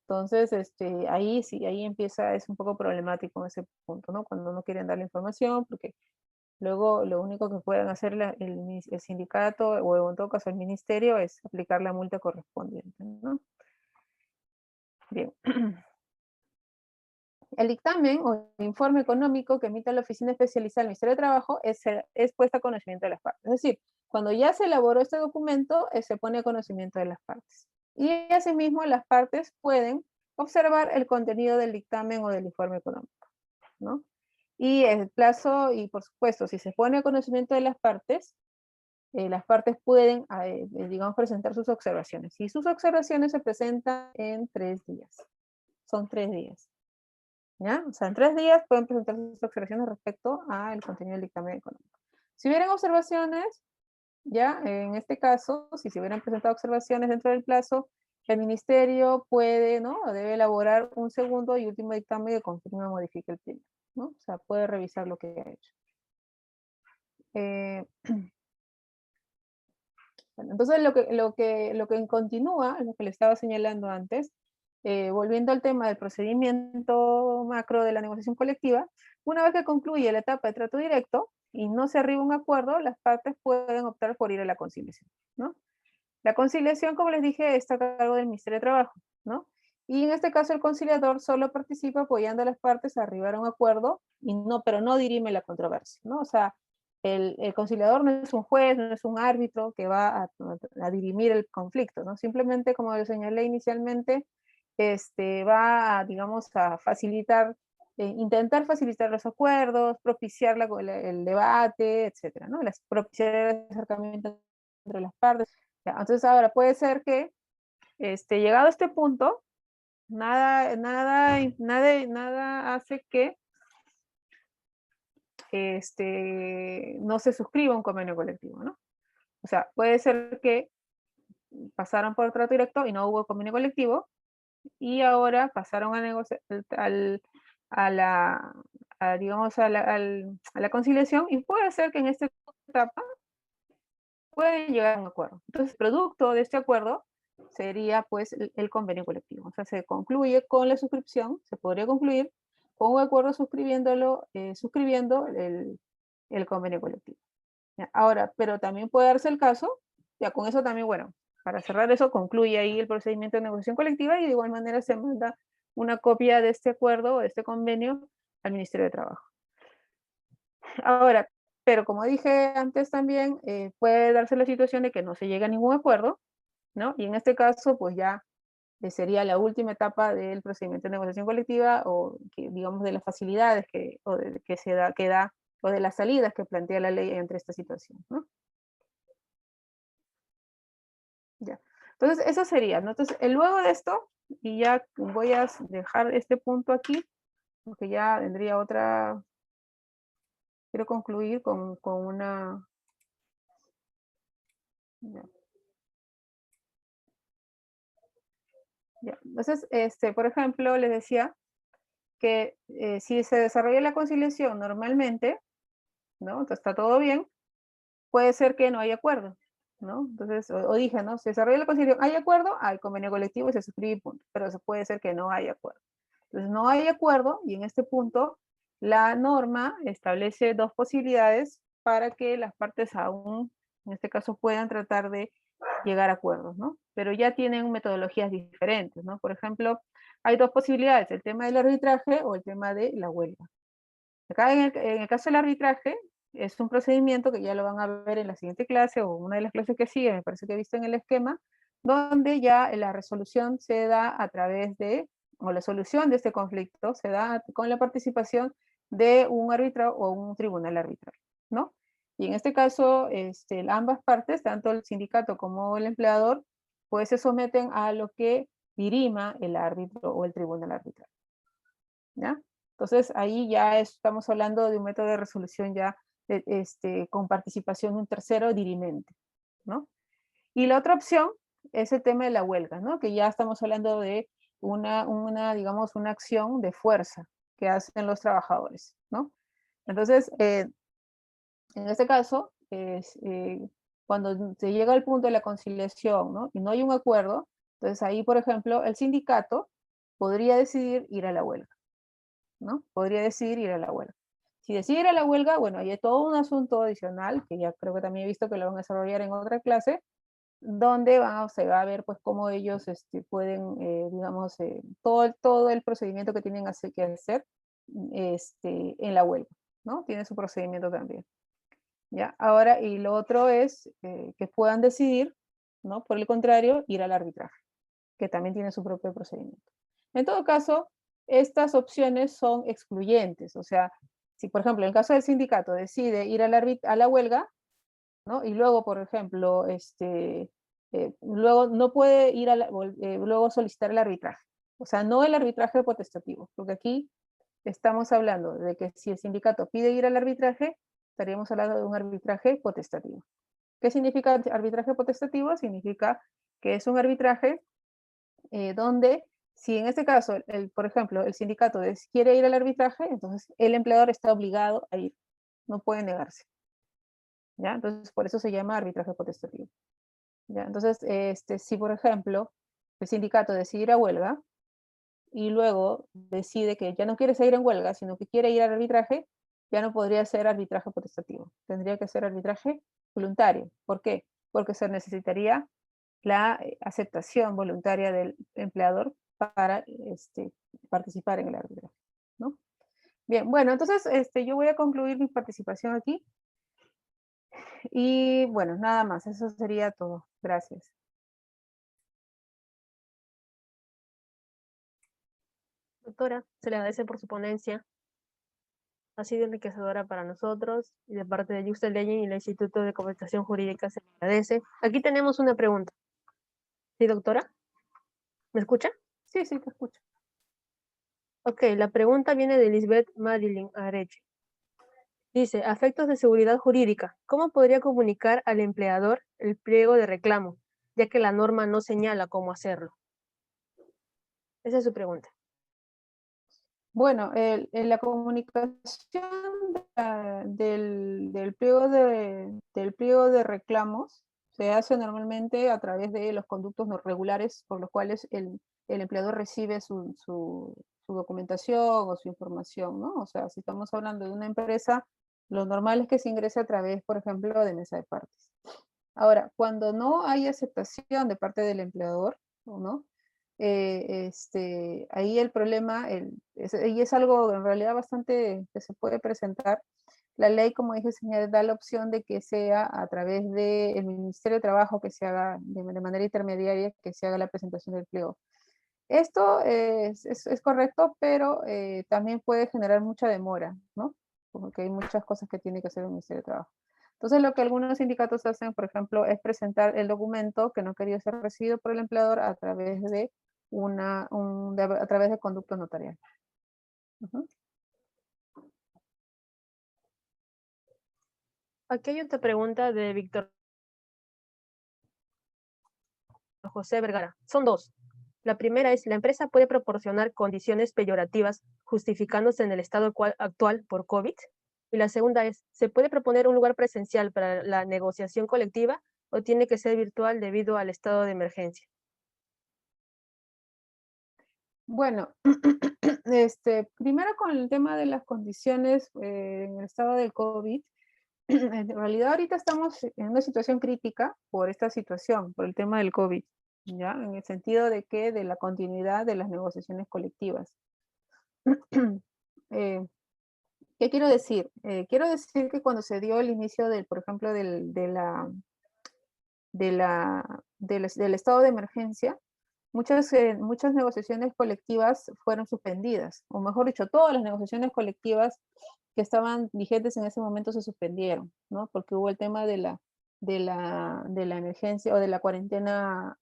Entonces, ahí sí, ahí empieza, es un poco problemático en ese punto, ¿no? Cuando no quieren dar la información, porque luego lo único que pueden hacer el sindicato o en todo caso el ministerio es aplicar la multa correspondiente, ¿no? Bien. El dictamen o informe económico que emite la Oficina Especializada del Ministerio de Trabajo es puesta a conocimiento de las partes. Es decir, cuando ya se elaboró este documento, se pone a conocimiento de las partes. Y asimismo, las partes pueden observar el contenido del dictamen o del informe económico, ¿no? Y el plazo, y por supuesto, si se pone a conocimiento de las partes pueden, digamos, presentar sus observaciones. Y sus observaciones se presentan en 3 días. Son 3 días. ¿Ya? O sea, en 3 días pueden presentar sus observaciones respecto al contenido del dictamen económico. Si hubieran observaciones, ya, en este caso, si se hubieran presentado observaciones dentro del plazo, el ministerio puede, ¿no? O debe elaborar un segundo y último dictamen que confirme o modifique el primero, ¿no? O sea, puede revisar lo que ha hecho. Bueno, entonces lo que continúa, lo que le estaba señalando antes, volviendo al tema del procedimiento macro de la negociación colectiva, una vez que concluye la etapa de trato directo y no se arriba a un acuerdo, las partes pueden optar por ir a la conciliación, ¿no? La conciliación, como les dije, está a cargo del Ministerio de Trabajo, ¿no? Y en este caso el conciliador solo participa apoyando a las partes a arribar a un acuerdo, pero no dirime la controversia, ¿no? O sea, el conciliador no es un juez, no es un árbitro que va a dirimir el conflicto, ¿no? Simplemente, como lo señalé inicialmente, va a, digamos, a facilitar, intentar facilitar los acuerdos, propiciar el debate, etcétera, ¿no? Propiciar el acercamiento entre las partes. Ya, entonces ahora puede ser que, llegado a este punto, nada hace que no se suscriba un convenio colectivo, ¿no? O sea, puede ser que pasaron por trato directo y no hubo convenio colectivo, y ahora pasaron a negociar digamos, a la conciliación, y puede ser que en esta etapa pueden llegar a un acuerdo. Entonces, producto de este acuerdo sería pues el convenio colectivo. O sea, se concluye con la suscripción, se podría concluir con un acuerdo suscribiendo el convenio colectivo. ¿Ya? Ahora, pero también puede darse el caso, ya con eso también, bueno, para cerrar eso, concluye ahí el procedimiento de negociación colectiva y de igual manera se manda una copia de este acuerdo o de este convenio al Ministerio de Trabajo. Ahora, pero como dije antes también, puede darse la situación de que no se llegue a ningún acuerdo, ¿no? Y en este caso, pues ya sería la última etapa del procedimiento de negociación colectiva o digamos de las facilidades o de las salidas que plantea la ley entre esta situación, ¿no? Ya. Entonces, eso sería, ¿no? Entonces, luego de esto, y ya voy a dejar este punto aquí, porque ya vendría otra, quiero concluir con una... Ya. Ya. Entonces, por ejemplo, les decía que si se desarrolla la conciliación normalmente, ¿no? Entonces está todo bien, puede ser que no haya acuerdo, ¿no? Entonces, o dije, ¿no? Se desarrolla la conciliación, ¿hay acuerdo? Hay convenio colectivo y se suscribe, punto. Pero eso puede ser que no haya acuerdo. Entonces, no hay acuerdo y en este punto la norma establece dos posibilidades para que las partes aún, en este caso, puedan tratar de llegar a acuerdos, ¿no? Pero ya tienen metodologías diferentes, ¿no? Por ejemplo, hay dos posibilidades, el tema del arbitraje o el tema de la huelga. Acá en el caso del arbitraje, es un procedimiento que ya lo van a ver en la siguiente clase o una de las clases que sigue, me parece que he visto en el esquema, donde ya la resolución se da a través de, o la solución de este conflicto se da con la participación de un árbitro o un tribunal arbitral, ¿no? Y en este caso, ambas partes, tanto el sindicato como el empleador, pues se someten a lo que dirima el árbitro o el tribunal arbitral, ¿ya? Entonces ahí ya estamos hablando de un método de resolución ya con participación de un tercero dirimente, ¿no? Y la otra opción es el tema de la huelga, ¿no? Que ya estamos hablando de digamos, una acción de fuerza que hacen los trabajadores, ¿no? Entonces, en este caso, cuando se llega al punto de la conciliación, ¿no? Y no hay un acuerdo, entonces ahí, por ejemplo, el sindicato podría decidir ir a la huelga, ¿no? Podría decidir ir a la huelga. Si decide ir a la huelga, bueno, hay todo un asunto adicional, que ya creo que también he visto que lo van a desarrollar en otra clase, donde se va a ver pues cómo ellos pueden, digamos, todo el procedimiento que tienen que hacer en la huelga, ¿no? Tiene su procedimiento también. ¿Ya? Ahora, y lo otro es que puedan decidir, ¿no? Por el contrario, ir al arbitraje, que también tiene su propio procedimiento. En todo caso, estas opciones son excluyentes, o sea, si por ejemplo en el caso del sindicato decide ir a la huelga, ¿no? Y luego, por ejemplo, luego no puede ir luego solicitar el arbitraje, o sea, no el arbitraje potestativo, porque aquí estamos hablando de que si el sindicato pide ir al arbitraje, estaríamos hablando de un arbitraje potestativo. ¿Qué significa arbitraje potestativo? Significa que es un arbitraje donde si en este caso, por ejemplo, el sindicato quiere ir al arbitraje, entonces el empleador está obligado a ir, no puede negarse, ¿ya? Entonces, por eso se llama arbitraje potestativo, ¿ya? Entonces, si por ejemplo, el sindicato decide ir a huelga y luego decide que ya no quiere seguir en huelga, sino que quiere ir al arbitraje, ya no podría ser arbitraje potestativo, tendría que ser arbitraje voluntario. ¿Por qué? Porque se necesitaría la aceptación voluntaria del empleador para participar en el arbitraje, ¿no? Bien, bueno, entonces yo voy a concluir mi participación aquí y bueno, nada más, eso sería todo. Gracias. Doctora, se le agradece por su ponencia. Ha sido enriquecedora para nosotros y de parte de Yuxta Leyen y el Instituto de Comunicación Jurídica se le agradece. Aquí tenemos una pregunta. ¿Sí, doctora? ¿Me escucha? Sí, sí, te escucho. Ok, la pregunta viene de Lisbeth Marilyn Areche. Dice, a efectos de seguridad jurídica, ¿cómo podría comunicar al empleador el pliego de reclamo, ya que la norma no señala cómo hacerlo? Esa es su pregunta. Bueno, en la comunicación del pliego de reclamos se hace normalmente a través de los conductos no regulares por los cuales el empleador recibe su documentación o su información, ¿no? O sea, si estamos hablando de una empresa, lo normal es que se ingrese a través, por ejemplo, de mesa de partes. Ahora, cuando no hay aceptación de parte del empleador, ¿no? Ahí el problema, y es algo en realidad bastante que se puede presentar. La ley, como dije, señor, da la opción de que sea a través del Ministerio de Trabajo que se haga de manera intermediaria, que se haga la presentación del pliego. Esto es correcto, pero también puede generar mucha demora, ¿no? Porque hay muchas cosas que tiene que hacer el Ministerio de Trabajo. Entonces, lo que algunos sindicatos hacen, por ejemplo, es presentar el documento que no quería ser recibido por el empleador a través de a través de conducto notarial. Aquí hay otra pregunta de Víctor José Vergara. Son dos. La primera es, ¿la empresa puede proporcionar condiciones peyorativas justificándose en el estado actual por COVID? Y la segunda es, ¿se puede proponer un lugar presencial para la negociación colectiva o tiene que ser virtual debido al estado de emergencia? Bueno, primero con el tema de las condiciones en el estado del COVID, en realidad ahorita estamos en una situación crítica por esta situación, por el tema del COVID, ¿ya? En el sentido de que de la continuidad de las negociaciones colectivas. Eh, ¿Qué quiero decir? Quiero decir que cuando se dio el inicio del, por ejemplo, del estado de emergencia, muchas negociaciones colectivas fueron suspendidas, o mejor dicho, todas las negociaciones colectivas que estaban vigentes en ese momento se suspendieron, ¿no? Porque hubo el tema de la emergencia o de la cuarentena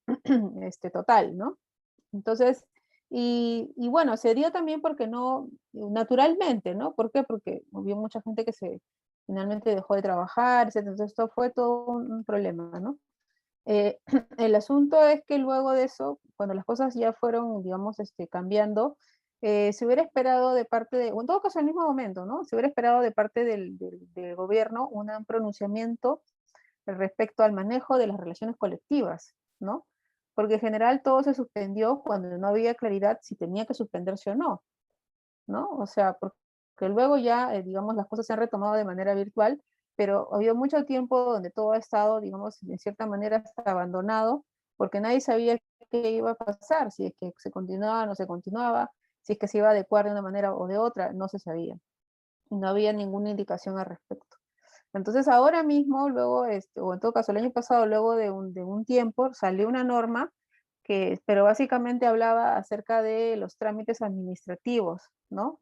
total, ¿no? Entonces, y bueno, se dio también porque no, naturalmente, ¿no? ¿Por qué? Porque hubo mucha gente que finalmente dejó de trabajar, etcétera. Entonces, esto fue todo un problema, ¿no? Eh, el asunto es que luego de eso, cuando las cosas ya fueron, digamos, cambiando, se hubiera esperado de parte de, o en todo caso en el mismo momento, ¿no? Se hubiera esperado de parte del gobierno un pronunciamiento respecto al manejo de las relaciones colectivas, ¿no? Porque en general todo se suspendió cuando no había claridad si tenía que suspenderse o no, ¿no? O sea, porque luego ya, digamos, las cosas se han retomado de manera virtual, pero ha habido mucho tiempo donde todo ha estado, digamos, de cierta manera hasta abandonado, porque nadie sabía qué iba a pasar, si es que se continuaba o no se continuaba, si es que se iba a adecuar de una manera o de otra, no se sabía. No había ninguna indicación al respecto. Entonces ahora mismo, luego, o en todo caso el año pasado, luego de un tiempo, salió una norma pero básicamente hablaba acerca de los trámites administrativos, ¿no?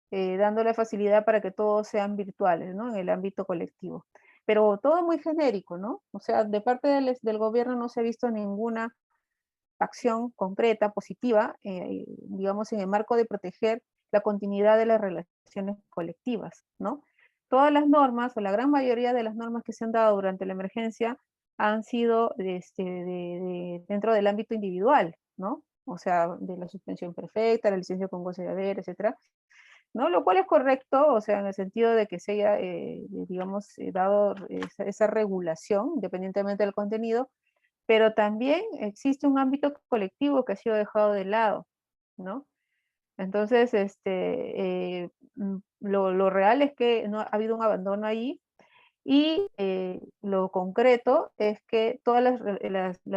Dándole facilidad para que todos sean virtuales, ¿no? En el ámbito colectivo. Pero todo muy genérico, ¿no? O sea, de parte del gobierno no se ha visto ninguna acción concreta, positiva, digamos, en el marco de proteger la continuidad de las relaciones colectivas, ¿no? Todas las normas, o la gran mayoría de las normas que se han dado durante la emergencia, han sido dentro del ámbito individual, ¿no? O sea, de la suspensión perfecta, la licencia con goce de haber, etcétera, ¿no? Lo cual es correcto, o sea, en el sentido de que se haya, digamos, dado esa regulación, independientemente del contenido, pero también existe un ámbito colectivo que ha sido dejado de lado, ¿no? Entonces, lo real es que no ha habido un abandono ahí y lo concreto es que todas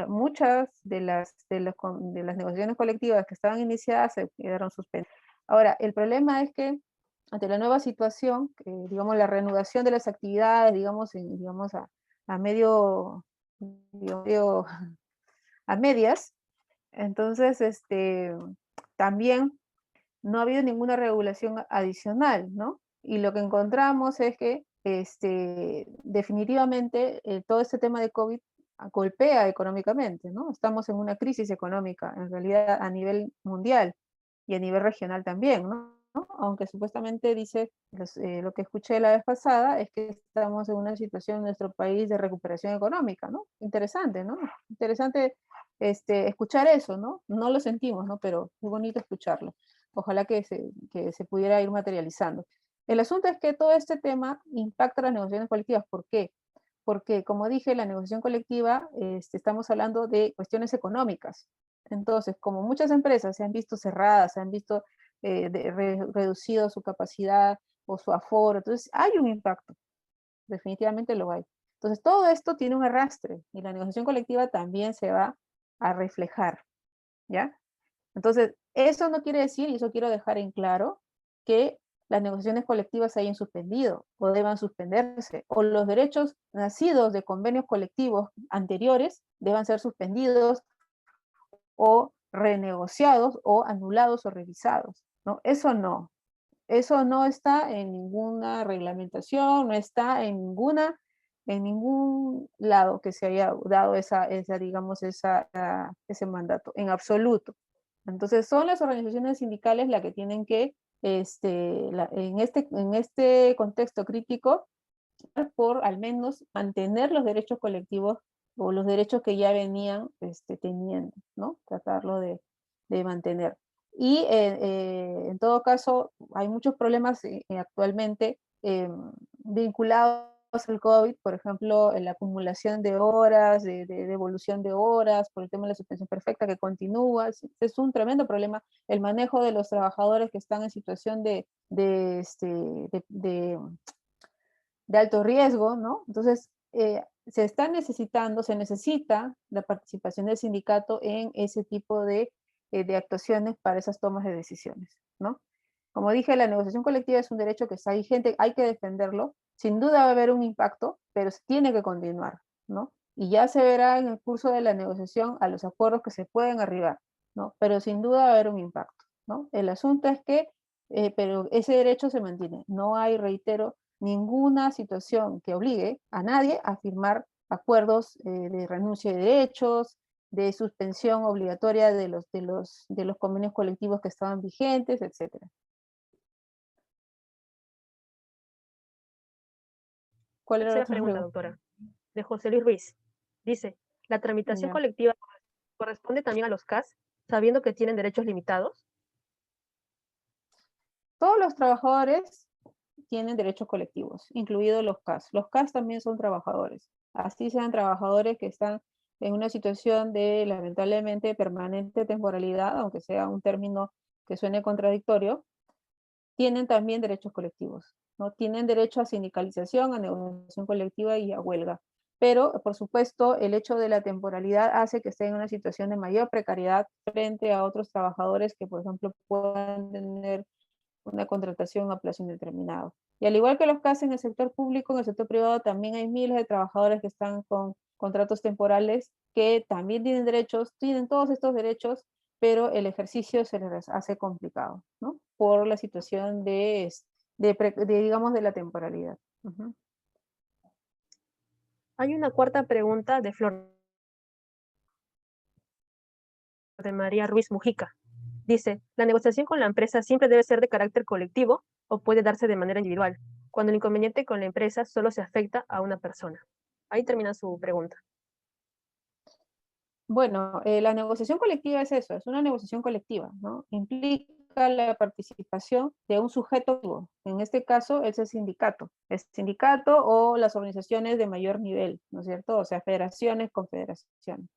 muchas de las negociaciones colectivas que estaban iniciadas se quedaron suspensas. Ahora, el problema es que ante la nueva situación, digamos, la reanudación de las actividades, digamos, a medio, medio a medias. Entonces, también no ha habido ninguna regulación adicional, ¿no? Y lo que encontramos es que definitivamente todo este tema de COVID golpea económicamente, ¿no? Estamos en una crisis económica, en realidad a nivel mundial y a nivel regional también, ¿no? Aunque supuestamente dice, lo que escuché la vez pasada es que estamos en una situación en nuestro país de recuperación económica, ¿no? Interesante, ¿no? Interesante escuchar eso, ¿no? No lo sentimos, ¿no? Pero es bonito escucharlo. Ojalá que se pudiera ir materializando. El asunto es que todo este tema impacta las negociaciones colectivas. ¿Por qué? Porque, como dije, la negociación colectiva, estamos hablando de cuestiones económicas. Entonces, como muchas empresas se han visto cerradas, se han visto reducido su capacidad o su aforo, entonces hay un impacto, definitivamente lo hay. Entonces, todo esto tiene un arrastre y la negociación colectiva también se va a reflejar, ¿ya? Entonces, eso no quiere decir, y eso quiero dejar en claro, que las negociaciones colectivas se hayan suspendido o deban suspenderse, o los derechos nacidos de convenios colectivos anteriores deban ser suspendidos o renegociados o anulados o revisados, ¿no? Eso no está en ninguna reglamentación, no está en ningún lado que se haya dado digamos, ese mandato, en absoluto. Entonces, son las organizaciones sindicales las que tienen que, en este contexto crítico, por al menos mantener los derechos colectivos o los derechos que ya venían teniendo, ¿no? Tratarlo de mantener. Y en todo caso, hay muchos problemas actualmente vinculados al COVID, por ejemplo, en la acumulación de horas, de devolución de horas, por el tema de la suspensión perfecta que continúa. Es un tremendo problema el manejo de los trabajadores que están en situación de alto riesgo, ¿no? Entonces, se necesita la participación del sindicato en ese tipo de actuaciones para esas tomas de decisiones, ¿no? Como dije, la negociación colectiva es un derecho que está vigente, hay que defenderlo. Sin duda va a haber un impacto, pero tiene que continuar, ¿no? Y ya se verá en el curso de la negociación a los acuerdos que se pueden arribar, ¿no? Pero sin duda va a haber un impacto, ¿no? El asunto es que, pero ese derecho se mantiene. No hay, reitero, ninguna situación que obligue a nadie a firmar acuerdos de renuncia de derechos, de suspensión obligatoria de los convenios colectivos que estaban vigentes, etcétera. ¿Cuál era la Tercera otra pregunta, pregunta? doctora, de José Luis Ruiz. Dice, ¿la tramitación Ya. colectiva corresponde también a los CAS, sabiendo que tienen derechos limitados? Todos los trabajadores tienen derechos colectivos, incluidos los CAS. Los CAS también son trabajadores. Así sean trabajadores que están en una situación de, lamentablemente, permanente temporalidad, aunque sea un término que suene contradictorio, tienen también derechos colectivos, ¿no? Tienen derecho a sindicalización, a negociación colectiva y a huelga. Pero, por supuesto, el hecho de la temporalidad hace que estén en una situación de mayor precariedad frente a otros trabajadores que, por ejemplo, puedan tener una contratación a plazo indeterminado. Y al igual que los casos en el sector público, en el sector privado también hay miles de trabajadores que están con contratos temporales que también tienen derechos, tienen todos estos derechos, pero el ejercicio se les hace complicado, ¿no? Por la situación digamos, de la temporalidad. Ujú. Hay una cuarta pregunta de Flor de María Ruiz Mujica. Dice, ¿la negociación con la empresa siempre debe ser de carácter colectivo o puede darse de manera individual, cuando el inconveniente con la empresa solo se afecta a una persona? Ahí termina su pregunta. Bueno, la negociación colectiva es eso, es una negociación colectiva, ¿no? Implica la participación de un sujeto vivo. En este caso es el sindicato o las organizaciones de mayor nivel, ¿no es cierto? O sea, federaciones, confederaciones.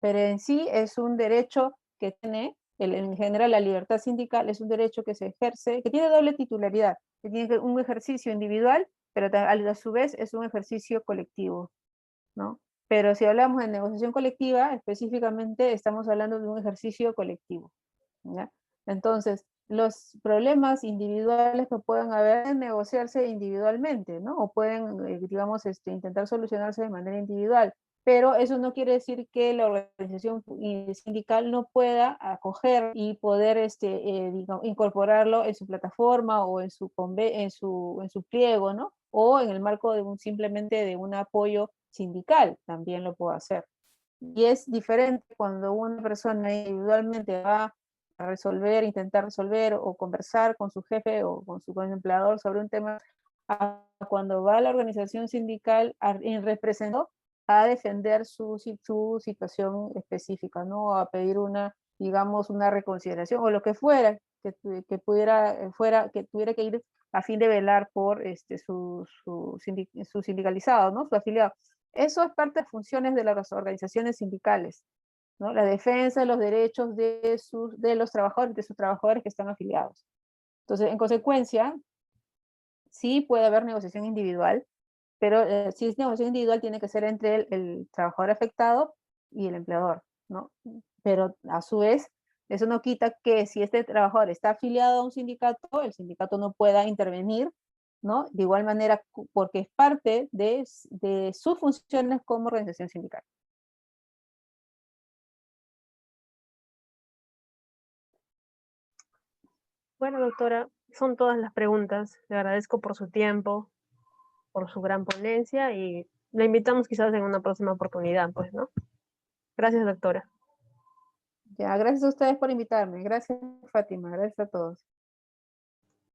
Pero en sí es un derecho que tiene, en general la libertad sindical es un derecho que se ejerce, que tiene doble titularidad, que tiene un ejercicio individual, pero a su vez es un ejercicio colectivo, ¿no? Pero si hablamos de negociación colectiva, específicamente estamos hablando de un ejercicio colectivo, ¿ya? Entonces, los problemas individuales que pueden haber pueden negociarse individualmente, ¿no? O pueden, digamos, intentar solucionarse de manera individual, pero eso no quiere decir que la organización sindical no pueda acoger y poder, digamos, incorporarlo en su plataforma o en su pliego, ¿no? O en el marco de simplemente de un apoyo sindical, también lo puedo hacer. Y es diferente cuando una persona individualmente va a intentar resolver o conversar con su jefe o con su empleador sobre un tema, a cuando va a la organización sindical en representó a defender su situación específica, ¿no? A pedir digamos, una reconsideración o lo que fuera, que tuviera que ir a fin de velar por su sindicalizado, ¿no? Su afiliado. Eso es parte de funciones de las organizaciones sindicales, ¿no? La defensa de los derechos de los trabajadores, de sus trabajadores que están afiliados. Entonces, en consecuencia, sí puede haber negociación individual, pero si es negociación individual tiene que ser entre el trabajador afectado y el empleador, ¿no? Pero a su vez, eso no quita que si este trabajador está afiliado a un sindicato, el sindicato no pueda intervenir, ¿no? De igual manera, porque es parte de sus funciones como organización sindical. Bueno, doctora, son todas las preguntas. Le agradezco por su tiempo, por su gran ponencia y la invitamos quizás en una próxima oportunidad, pues, ¿no? Gracias, doctora. Ya, gracias a ustedes por invitarme. Gracias, Fátima. Gracias a todos.